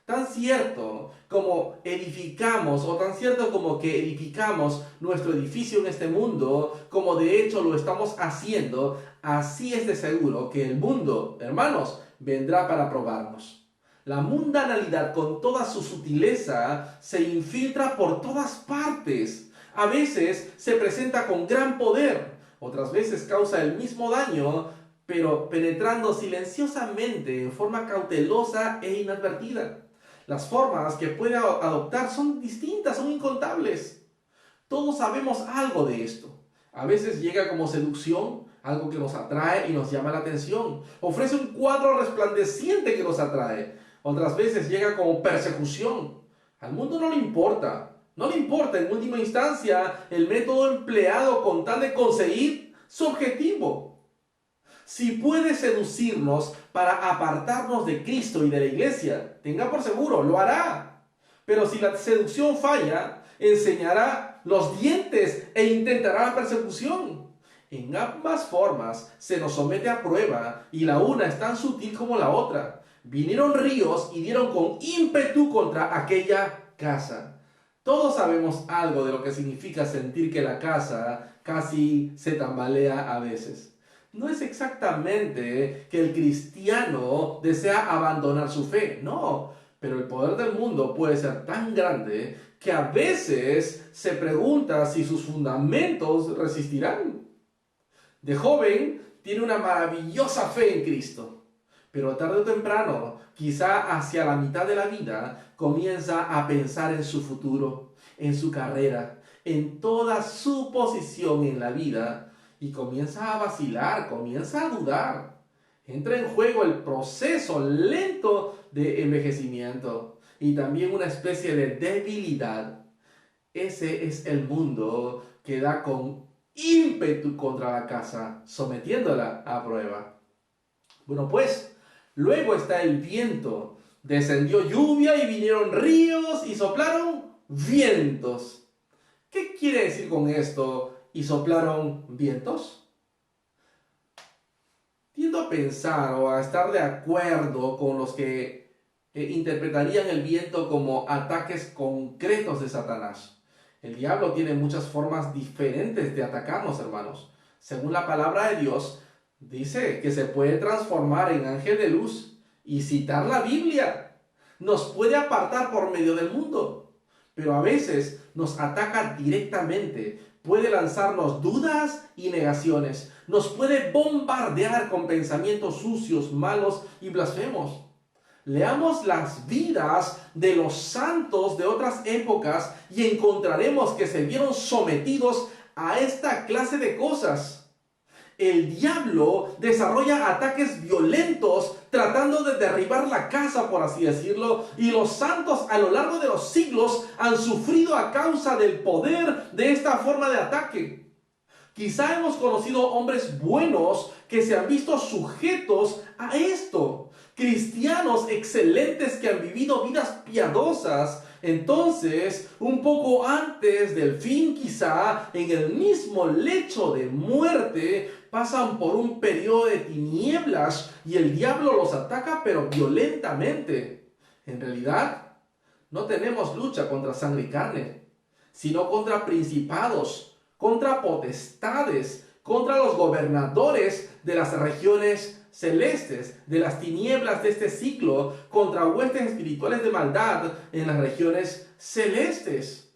Tan cierto como edificamos, o tan cierto como que edificamos nuestro edificio en este mundo, como de hecho lo estamos haciendo, así es de seguro que el mundo, hermanos, vendrá para probarnos. La mundanalidad con toda su sutileza se infiltra por todas partes. A veces se presenta con gran poder, otras veces causa el mismo daño, pero penetrando silenciosamente en forma cautelosa e inadvertida. Las formas que puede adoptar son distintas, son incontables. Todos sabemos algo de esto. A veces llega como seducción, algo que nos atrae y nos llama la atención. Ofrece un cuadro resplandeciente que nos atrae. Otras veces llega como persecución. Al mundo no le importa. No le importa en última instancia el método empleado con tal de conseguir su objetivo. Si puede seducirnos para apartarnos de Cristo y de la iglesia, tenga por seguro, lo hará. Pero si la seducción falla, enseñará los dientes e intentará la persecución. En ambas formas se nos somete a prueba y la una es tan sutil como la otra. Vinieron ríos y dieron con ímpetu contra aquella casa. Todos sabemos algo de lo que significa sentir que la casa casi se tambalea a veces. No es exactamente que el cristiano desea abandonar su fe, no, pero el poder del mundo puede ser tan grande que a veces se pregunta si sus fundamentos resistirán. De joven tiene una maravillosa fe en Cristo, pero tarde o temprano, quizá hacia la mitad de la vida, comienza a pensar en su futuro, en su carrera, en toda su posición en la vida, y comienza a vacilar, comienza a dudar. Entra en juego el proceso lento de envejecimiento y también una especie de debilidad. Ese es el mundo que da con ímpetu contra la casa, sometiéndola a prueba. Bueno, pues, luego está el viento. Descendió lluvia y vinieron ríos y soplaron vientos. ¿Qué quiere decir con esto? ¿Y soplaron vientos? Tiendo a pensar o a estar de acuerdo con los que interpretarían el viento como ataques concretos de Satanás. El diablo tiene muchas formas diferentes de atacarnos, hermanos. Según la palabra de Dios, dice que se puede transformar en ángel de luz y citar la Biblia. Nos puede apartar por medio del mundo, pero a veces nos ataca directamente. Puede lanzarnos dudas y negaciones. Nos puede bombardear con pensamientos sucios, malos y blasfemos. Leamos las vidas de los santos de otras épocas y encontraremos que se vieron sometidos a esta clase de cosas. El diablo desarrolla ataques violentos tratando de derribar la casa, por así decirlo, y los santos a lo largo de los siglos han sufrido a causa del poder de esta forma de ataque. Quizá hemos conocido hombres buenos que se han visto sujetos a esto, cristianos excelentes que han vivido vidas piadosas. Entonces, un poco antes del fin, quizá en el mismo lecho de muerte, pasan por un periodo de tinieblas y el diablo los ataca, pero violentamente. En realidad, no tenemos lucha contra sangre y carne, sino contra principados, contra potestades, contra los gobernadores de las regiones celestes, de las tinieblas de este ciclo, contra huestes espirituales de maldad en las regiones celestes.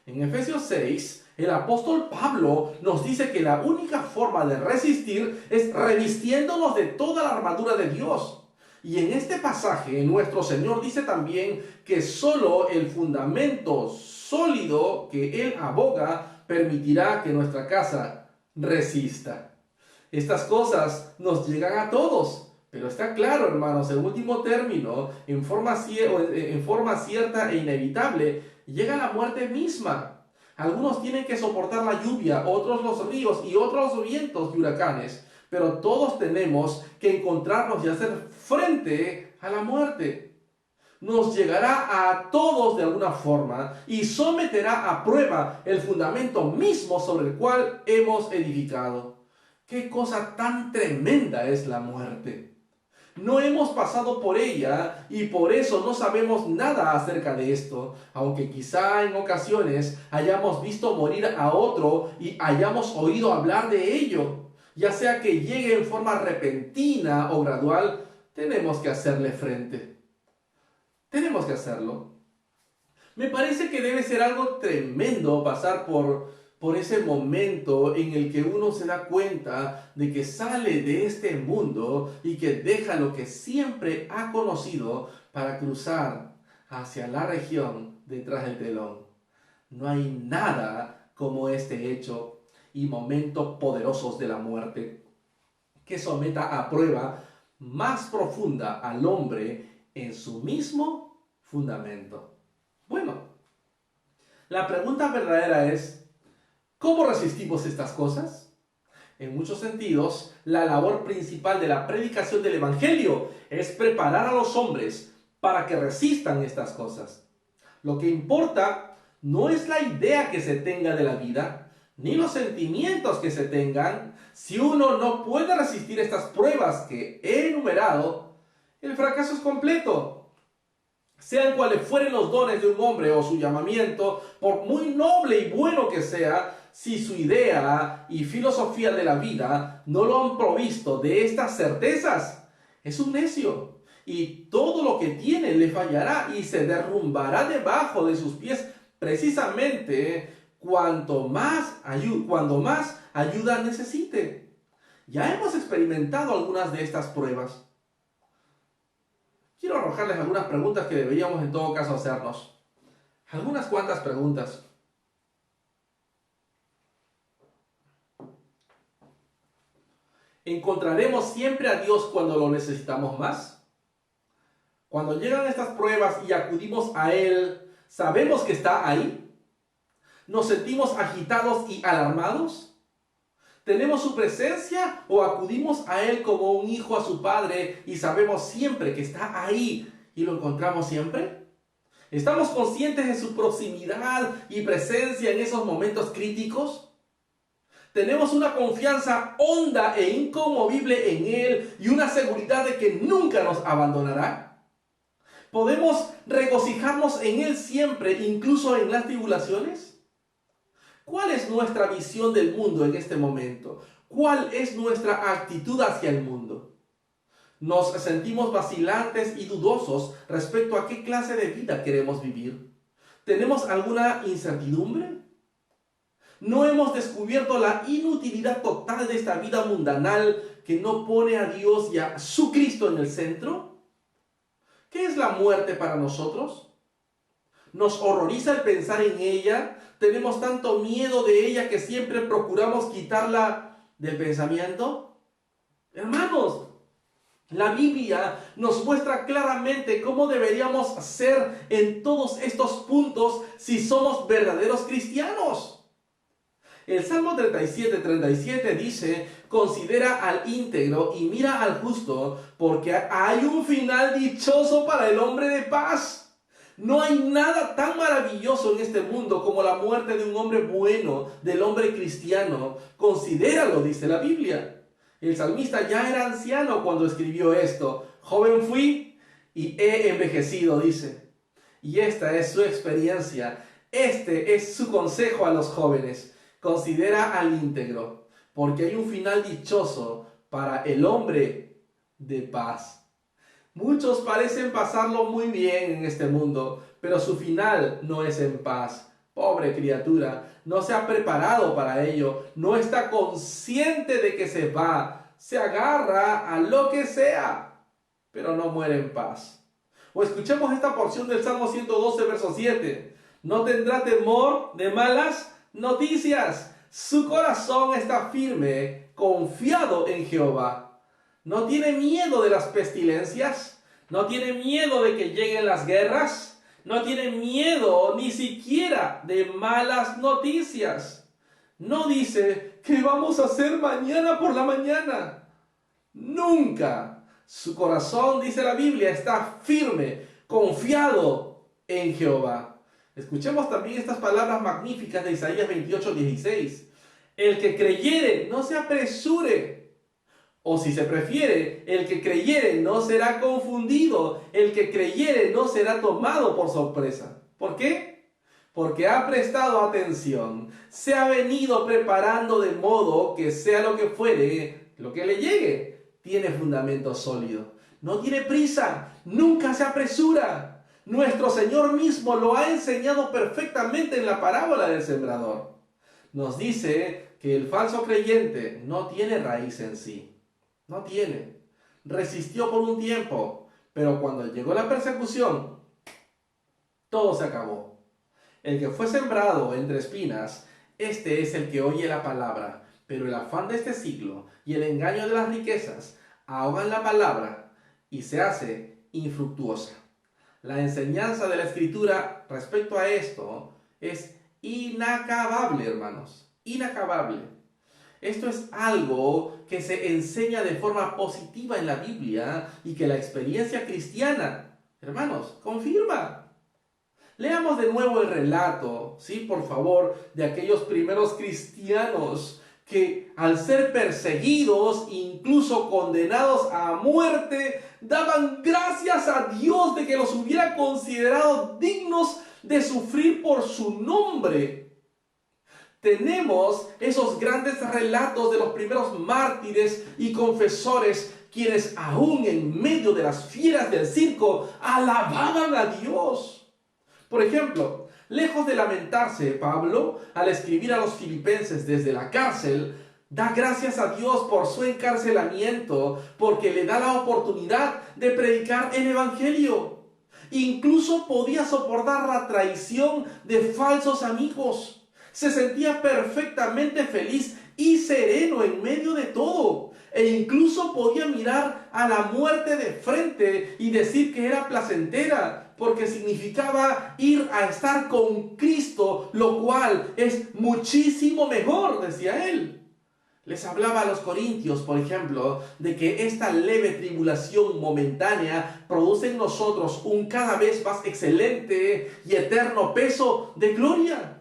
En Efesios 6, el apóstol Pablo nos dice que la única forma de resistir es revistiéndonos de toda la armadura de Dios. Y en este pasaje, nuestro Señor dice también que solo el fundamento sólido que Él aboga permitirá que nuestra casa resista. Estas cosas nos llegan a todos, pero está claro, hermanos, en último término, en forma cierta e inevitable, llega la muerte misma. Algunos tienen que soportar la lluvia, otros los ríos y otros los vientos y huracanes, pero todos tenemos que encontrarnos y hacer frente a la muerte. Nos llegará a todos de alguna forma y someterá a prueba el fundamento mismo sobre el cual hemos edificado. Qué cosa tan tremenda es la muerte. No hemos pasado por ella y por eso no sabemos nada acerca de esto, aunque quizá en ocasiones hayamos visto morir a otro y hayamos oído hablar de ello. Ya sea que llegue en forma repentina o gradual, tenemos que hacerle frente. Tenemos que hacerlo. Me parece que debe ser algo tremendo pasar por ese momento en el que uno se da cuenta de que sale de este mundo y que deja lo que siempre ha conocido para cruzar hacia la región detrás del telón. No hay nada como este hecho y momentos poderosos de la muerte que someta a prueba más profunda al hombre en su mismo fundamento. Bueno, la pregunta verdadera es, ¿cómo resistimos estas cosas? En muchos sentidos, la labor principal de la predicación del Evangelio es preparar a los hombres para que resistan estas cosas. Lo que importa no es la idea que se tenga de la vida, ni los sentimientos que se tengan. Si uno no puede resistir estas pruebas que he enumerado, el fracaso es completo. Sean cuales fueren los dones de un hombre o su llamamiento, por muy noble y bueno que sea, si su idea y filosofía de la vida no lo han provisto de estas certezas, es un necio. Y todo lo que tiene le fallará y se derrumbará debajo de sus pies, precisamente cuando más ayuda necesite. Ya hemos experimentado algunas de estas pruebas. Quiero arrojarles algunas preguntas que deberíamos en todo caso hacernos. Algunas cuantas preguntas. ¿Encontraremos siempre a Dios cuando lo necesitamos más? Cuando llegan estas pruebas y acudimos a Él, ¿sabemos que está ahí? ¿Nos sentimos agitados y alarmados? ¿Tenemos su presencia o acudimos a Él como un hijo a su padre y sabemos siempre que está ahí y lo encontramos siempre? ¿Estamos conscientes de su proximidad y presencia en esos momentos críticos? ¿Tenemos una confianza honda e inconmovible en Él y una seguridad de que nunca nos abandonará? ¿Podemos regocijarnos en Él siempre, incluso en las tribulaciones? ¿Cuál es nuestra visión del mundo en este momento? ¿Cuál es nuestra actitud hacia el mundo? ¿Nos sentimos vacilantes y dudosos respecto a qué clase de vida queremos vivir? ¿Tenemos alguna incertidumbre? ¿No hemos descubierto la inutilidad total de esta vida mundanal que no pone a Dios y a su Cristo en el centro? ¿Qué es la muerte para nosotros? ¿Nos horroriza el pensar en ella? ¿Tenemos tanto miedo de ella que siempre procuramos quitarla del pensamiento? Hermanos, la Biblia nos muestra claramente cómo deberíamos ser en todos estos puntos si somos verdaderos cristianos. El Salmo 37 dice, considera al íntegro y mira al justo, porque hay un final dichoso para el hombre de paz. No hay nada tan maravilloso en este mundo como la muerte de un hombre bueno, del hombre cristiano. Considéralo, dice la Biblia. El salmista ya era anciano cuando escribió esto. Joven fui y he envejecido, dice. Y esta es su experiencia. Este es su consejo a los jóvenes. Considera al íntegro, porque hay un final dichoso para el hombre de paz. Muchos parecen pasarlo muy bien en este mundo, pero su final no es en paz. Pobre criatura, no se ha preparado para ello, no está consciente de que se va, se agarra a lo que sea, pero no muere en paz. O escuchemos esta porción del Salmo 112, verso 7. No tendrá temor de malas noticias. Su corazón está firme, confiado en Jehová. No tiene miedo de las pestilencias, no tiene miedo de que lleguen las guerras, no tiene miedo ni siquiera de malas noticias. No dice, ¿qué vamos a hacer mañana por la mañana? Nunca. Su corazón, dice la Biblia, está firme, confiado en Jehová. Escuchemos también estas palabras magníficas de Isaías 28:16. El que creyere, no se apresure. O si se prefiere, el que creyere no será confundido. El que creyere no será tomado por sorpresa. ¿Por qué? Porque ha prestado atención. Se ha venido preparando de modo que sea lo que fuere, lo que le llegue, tiene fundamento sólido. No tiene prisa, nunca se apresura. Nuestro Señor mismo lo ha enseñado perfectamente en la parábola del sembrador. Nos dice que el falso creyente no tiene raíz en sí. No tiene. Resistió por un tiempo, pero cuando llegó la persecución, todo se acabó. El que fue sembrado entre espinas, este es el que oye la palabra, pero el afán de este siglo y el engaño de las riquezas ahogan la palabra y se hace infructuosa. La enseñanza de la Escritura respecto a esto es inacabable, hermanos. Inacabable. Esto es algo que se enseña de forma positiva en la Biblia y que la experiencia cristiana, hermanos, confirma. Leamos de nuevo el relato, ¿sí? Por favor, de aquellos primeros cristianos que al ser perseguidos, incluso condenados a muerte, daban gracias a Dios de que los hubiera considerado dignos de sufrir por su nombre. Tenemos esos grandes relatos de los primeros mártires y confesores, quienes aún en medio de las fieras del circo alababan a Dios. Por ejemplo, lejos de lamentarse, Pablo, al escribir a los filipenses desde la cárcel, da gracias a Dios por su encarcelamiento, porque le da la oportunidad de predicar el evangelio. Incluso podía soportar la traición de falsos amigos. Se sentía perfectamente feliz y sereno en medio de todo. E incluso podía mirar a la muerte de frente y decir que era placentera, porque significaba ir a estar con Cristo, lo cual es muchísimo mejor, decía él. Les hablaba a los corintios, por ejemplo, de que esta leve tribulación momentánea produce en nosotros un cada vez más excelente y eterno peso de gloria.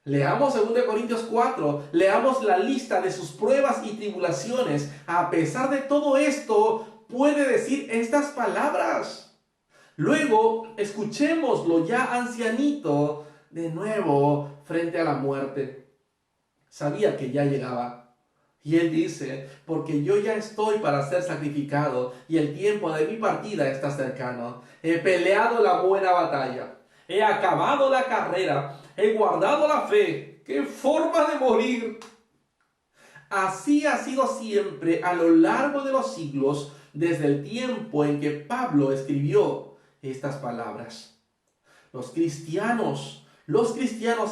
Leamos 2 Corintios 4, leamos la lista de sus pruebas y tribulaciones. A pesar de todo esto, puede decir estas palabras. Luego, escuchémoslo ya ancianito, de nuevo, frente a la muerte. Sabía que ya llegaba. Y él dice, porque yo ya estoy para ser sacrificado, y el tiempo de mi partida está cercano. He peleado la buena batalla. He acabado la carrera. He guardado la fe. ¡Qué forma de morir! Así ha sido siempre a lo largo de los siglos, desde el tiempo en que Pablo escribió estas palabras. Los cristianos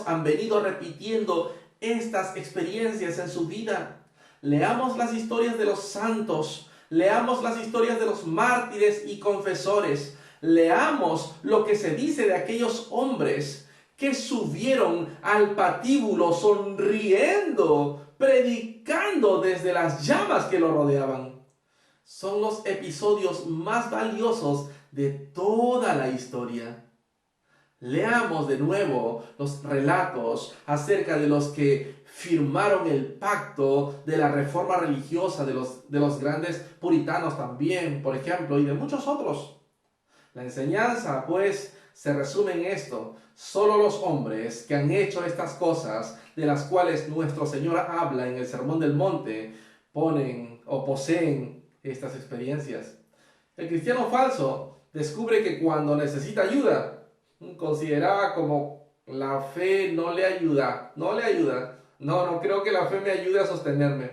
han venido repitiendo estas experiencias en su vida. Leamos las historias de los santos, leamos las historias de los mártires y confesores, leamos lo que se dice de aquellos hombres que subieron al patíbulo sonriendo, predicando desde las llamas que lo rodeaban. Son los episodios más valiosos de toda la historia. Leamos de nuevo los relatos acerca de los que firmaron el pacto de la reforma religiosa de los grandes puritanos también, por ejemplo, y de muchos otros. La enseñanza, pues, se resume en esto. Solo los hombres que han hecho estas cosas, de las cuales nuestro Señor habla en el Sermón del Monte, ponen o poseen estas experiencias. El cristiano falso descubre que cuando necesita ayuda, consideraba como la fe no le ayuda. No creo que la fe me ayude a sostenerme.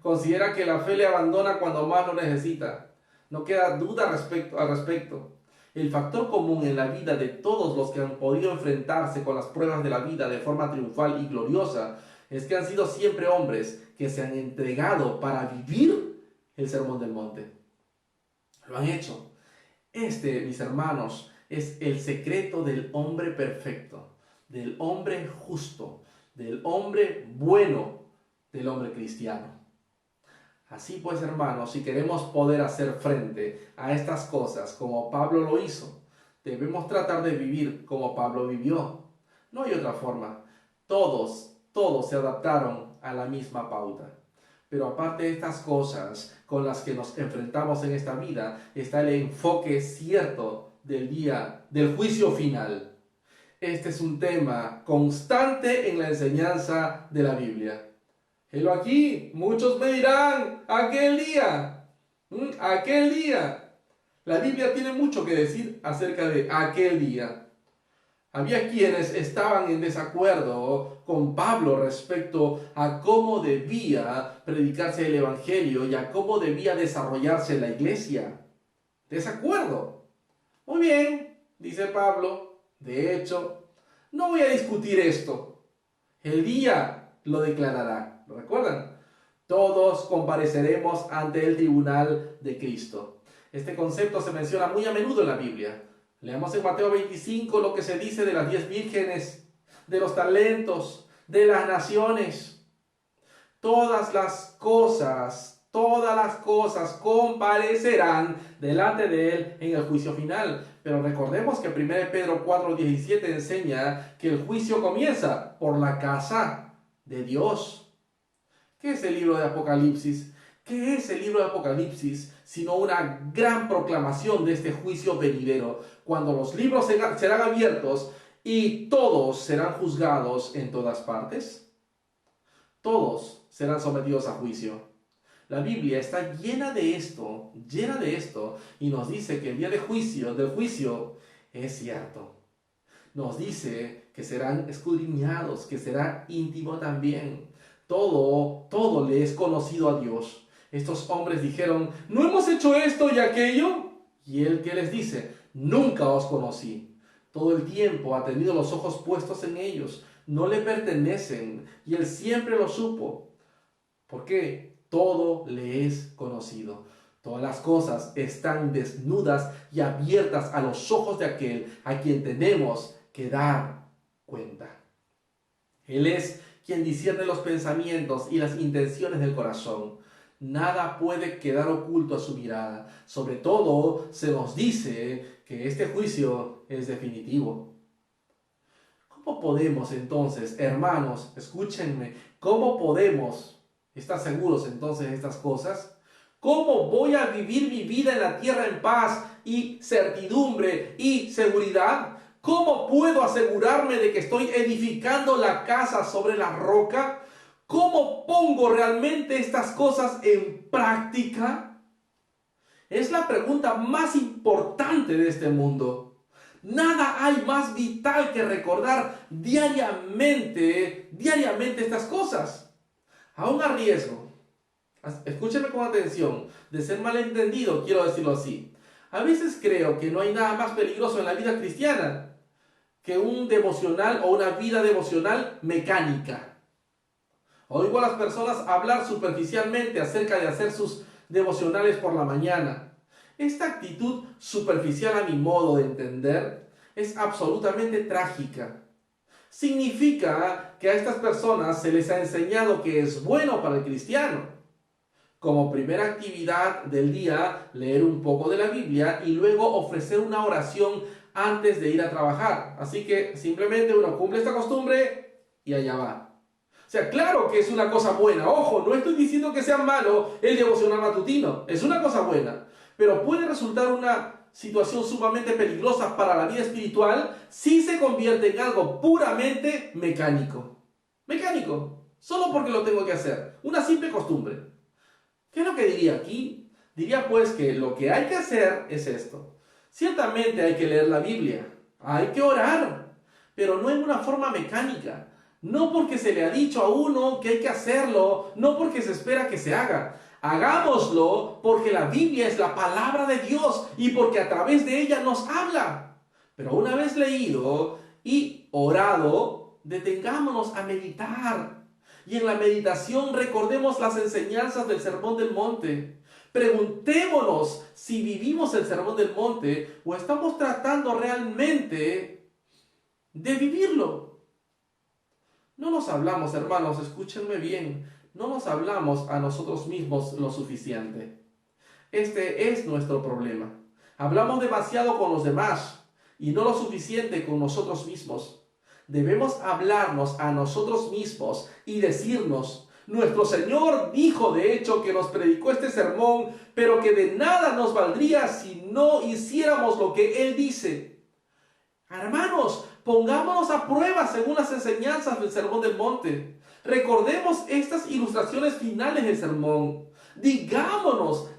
Considera que la fe le abandona cuando más lo necesita. No queda duda al respecto. El factor común en la vida de todos los que han podido enfrentarse con las pruebas de la vida de forma triunfal y gloriosa es que han sido siempre hombres que se han entregado para vivir el Sermón del Monte. Lo han hecho. Mis hermanos, es el secreto del hombre perfecto, del hombre justo, del hombre bueno, del hombre cristiano. Así pues, hermanos, si queremos poder hacer frente a estas cosas como Pablo lo hizo, debemos tratar de vivir como Pablo vivió. No hay otra forma. Todos todos se adaptaron a la misma pauta. Pero aparte de estas cosas con las que nos enfrentamos en esta vida, está el enfoque cierto del día del juicio final. Este es un tema constante en la enseñanza de la Biblia. Helo aquí, muchos me dirán, aquel día, aquel día. La Biblia tiene mucho que decir acerca de aquel día. Había quienes estaban en desacuerdo con Pablo respecto a cómo debía predicarse el Evangelio y a cómo debía desarrollarse la iglesia. Desacuerdo. Muy bien, dice Pablo. De hecho, no voy a discutir esto. El día lo declarará. ¿Lo recuerdan? Todos compareceremos ante el tribunal de Cristo. Este concepto se menciona muy a menudo en la Biblia. Leamos en Mateo 25 lo que se dice de las 10 vírgenes, de los talentos, de las naciones. Todas las cosas comparecerán delante de Él en el juicio final. Pero recordemos que 1 Pedro 4:17 enseña que el juicio comienza por la casa de Dios. ¿Qué es el libro de Apocalipsis? ¿Qué es el libro de Apocalipsis sino una gran proclamación de este juicio venidero, cuando los libros serán abiertos y todos serán juzgados en todas partes? Todos serán sometidos a juicio. La Biblia está llena de esto, y nos dice que el día del juicio es cierto. Nos dice que serán escudriñados, que será íntimo también. Todo le es conocido a Dios. Estos hombres dijeron, ¿no hemos hecho esto y aquello? Y Él, ¿qué les dice? Nunca os conocí. Todo el tiempo ha tenido los ojos puestos en ellos. No le pertenecen. Y Él siempre lo supo. ¿Por qué? Todo le es conocido. Todas las cosas están desnudas y abiertas a los ojos de aquel a quien tenemos que dar cuenta. Él es quien discierne los pensamientos y las intenciones del corazón. Nada puede quedar oculto a su mirada. Sobre todo, se nos dice que este juicio es definitivo. ¿Cómo podemos entonces, hermanos, escúchenme, cómo podemos estar seguros entonces de estas cosas? ¿Cómo voy a vivir mi vida en la tierra en paz y certidumbre y seguridad? ¿Cómo puedo asegurarme de que estoy edificando la casa sobre la roca? ¿Cómo pongo realmente estas cosas en práctica? Es la pregunta más importante de este mundo. Nada hay más vital que recordar diariamente estas cosas. Aún a riesgo, escúcheme con atención, de ser malentendido, quiero decirlo así. A veces creo que no hay nada más peligroso en la vida cristiana que un devocional o una vida devocional mecánica. Oigo a las personas hablar superficialmente acerca de hacer sus devocionales por la mañana. Esta actitud superficial, a mi modo de entender, es absolutamente trágica. Significa que a estas personas se les ha enseñado que es bueno para el cristiano, como primera actividad del día, leer un poco de la Biblia y luego ofrecer una oración antes de ir a trabajar. Así que simplemente uno cumple esta costumbre y allá va. O sea, claro que es una cosa buena. Ojo, no estoy diciendo que sea malo el devocional matutino. Es una cosa buena. Pero puede resultar una situación sumamente peligrosa para la vida espiritual si se convierte en algo puramente mecánico. Mecánico. Solo porque lo tengo que hacer. Una simple costumbre. ¿Qué es lo que diría aquí? Diría pues que lo que hay que hacer es esto. Ciertamente hay que leer la Biblia. Hay que orar. Pero no en una forma mecánica. No porque se le ha dicho a uno que hay que hacerlo, no porque se espera que se haga. Hagámoslo porque la Biblia es la palabra de Dios y porque a través de ella nos habla. Pero una vez leído y orado, detengámonos a meditar. Y en la meditación recordemos las enseñanzas del Sermón del Monte. Preguntémonos si vivimos el Sermón del Monte o estamos tratando realmente de vivirlo. No nos hablamos, hermanos, escúchenme bien, no nos hablamos a nosotros mismos lo suficiente. Este es nuestro problema. Hablamos demasiado con los demás y no lo suficiente con nosotros mismos. Debemos hablarnos a nosotros mismos y decirnos: nuestro Señor dijo de hecho que nos predicó este sermón, pero que de nada nos valdría si no hiciéramos lo que Él dice. Hermanos, pongámonos a prueba según las enseñanzas del Sermón del Monte. Recordemos estas ilustraciones finales del sermón. Digámonos,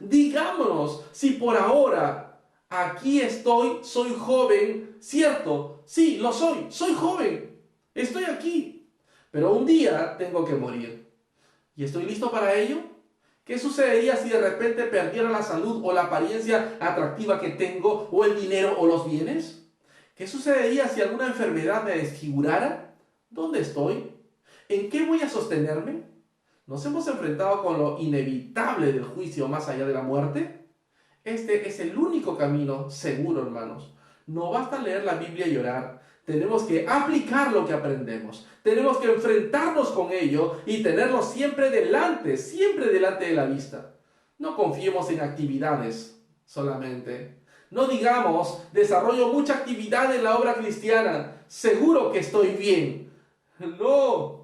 si por ahora aquí estoy, soy joven, ¿cierto? Sí, lo soy joven, estoy aquí, pero un día tengo que morir. ¿Y estoy listo para ello? ¿Qué sucedería si de repente perdiera la salud o la apariencia atractiva que tengo, o el dinero o los bienes? ¿Qué sucedería si alguna enfermedad me desfigurara? ¿Dónde estoy? ¿En qué voy a sostenerme? ¿Nos hemos enfrentado con lo inevitable del juicio más allá de la muerte? Este es el único camino seguro, hermanos. No basta leer la Biblia y orar. Tenemos que aplicar lo que aprendemos. Tenemos que enfrentarnos con ello y tenerlo siempre delante de la vista. No confiemos en actividades solamente. No digamos: desarrollo mucha actividad en la obra cristiana, seguro que estoy bien. No.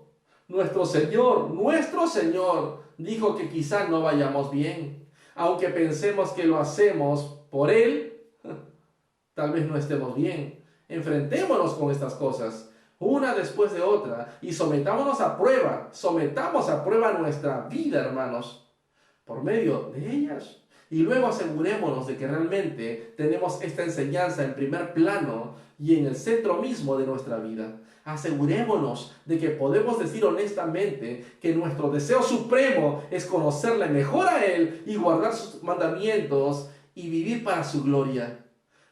Nuestro Señor dijo que quizá no vayamos bien. Aunque pensemos que lo hacemos por Él, tal vez no estemos bien. Enfrentémonos con estas cosas, una después de otra, y sometamos a prueba nuestra vida, hermanos, por medio de ellas. Y luego asegurémonos de que realmente tenemos esta enseñanza en primer plano y en el centro mismo de nuestra vida. Asegurémonos de que podemos decir honestamente que nuestro deseo supremo es conocerle mejor a Él y guardar sus mandamientos y vivir para su gloria.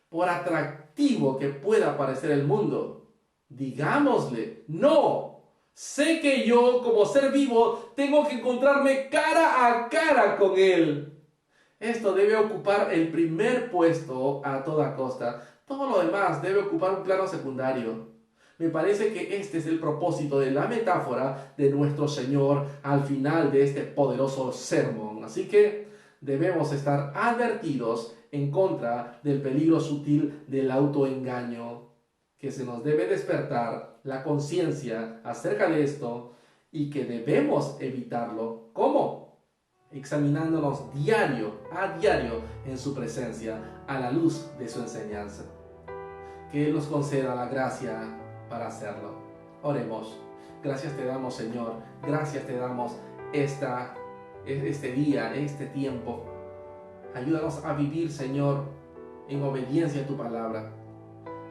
Por atractivo que pueda parecer el mundo, digámosle: no, sé que yo como ser vivo tengo que encontrarme cara a cara con Él. Esto debe ocupar el primer puesto a toda costa. Todo lo demás debe ocupar un plano secundario. Me parece que este es el propósito de la metáfora de nuestro Señor al final de este poderoso sermón. Así que debemos estar advertidos en contra del peligro sutil del autoengaño, que se nos debe despertar la conciencia acerca de esto y que debemos evitarlo. ¿Cómo? Examinándonos diario a diario en su presencia a la luz de su enseñanza. Que Él nos conceda la gracia para hacerlo. Oremos. Gracias te damos, Señor. Gracias te damos este día, este tiempo. Ayúdanos a vivir, Señor, en obediencia a tu palabra.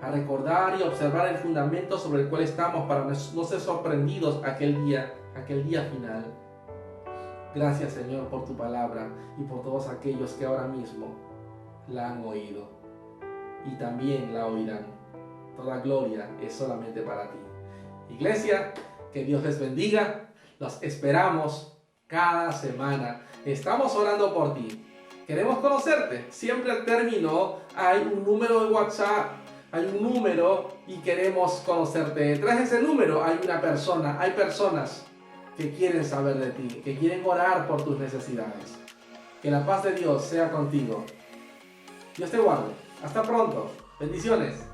A recordar y observar el fundamento sobre el cual estamos para no ser sorprendidos aquel día final. Gracias, Señor, por tu palabra y por todos aquellos que ahora mismo la han oído y también la oirán. Toda gloria es solamente para ti. Iglesia, que Dios les bendiga. Los esperamos cada semana. Estamos orando por ti. Queremos conocerte. Siempre al término hay un número de WhatsApp, hay un número y queremos conocerte. Detrás de ese número hay una persona, hay personas que quieren saber de ti, que quieren orar por tus necesidades. Que la paz de Dios sea contigo. Dios te guarde. Hasta pronto. Bendiciones.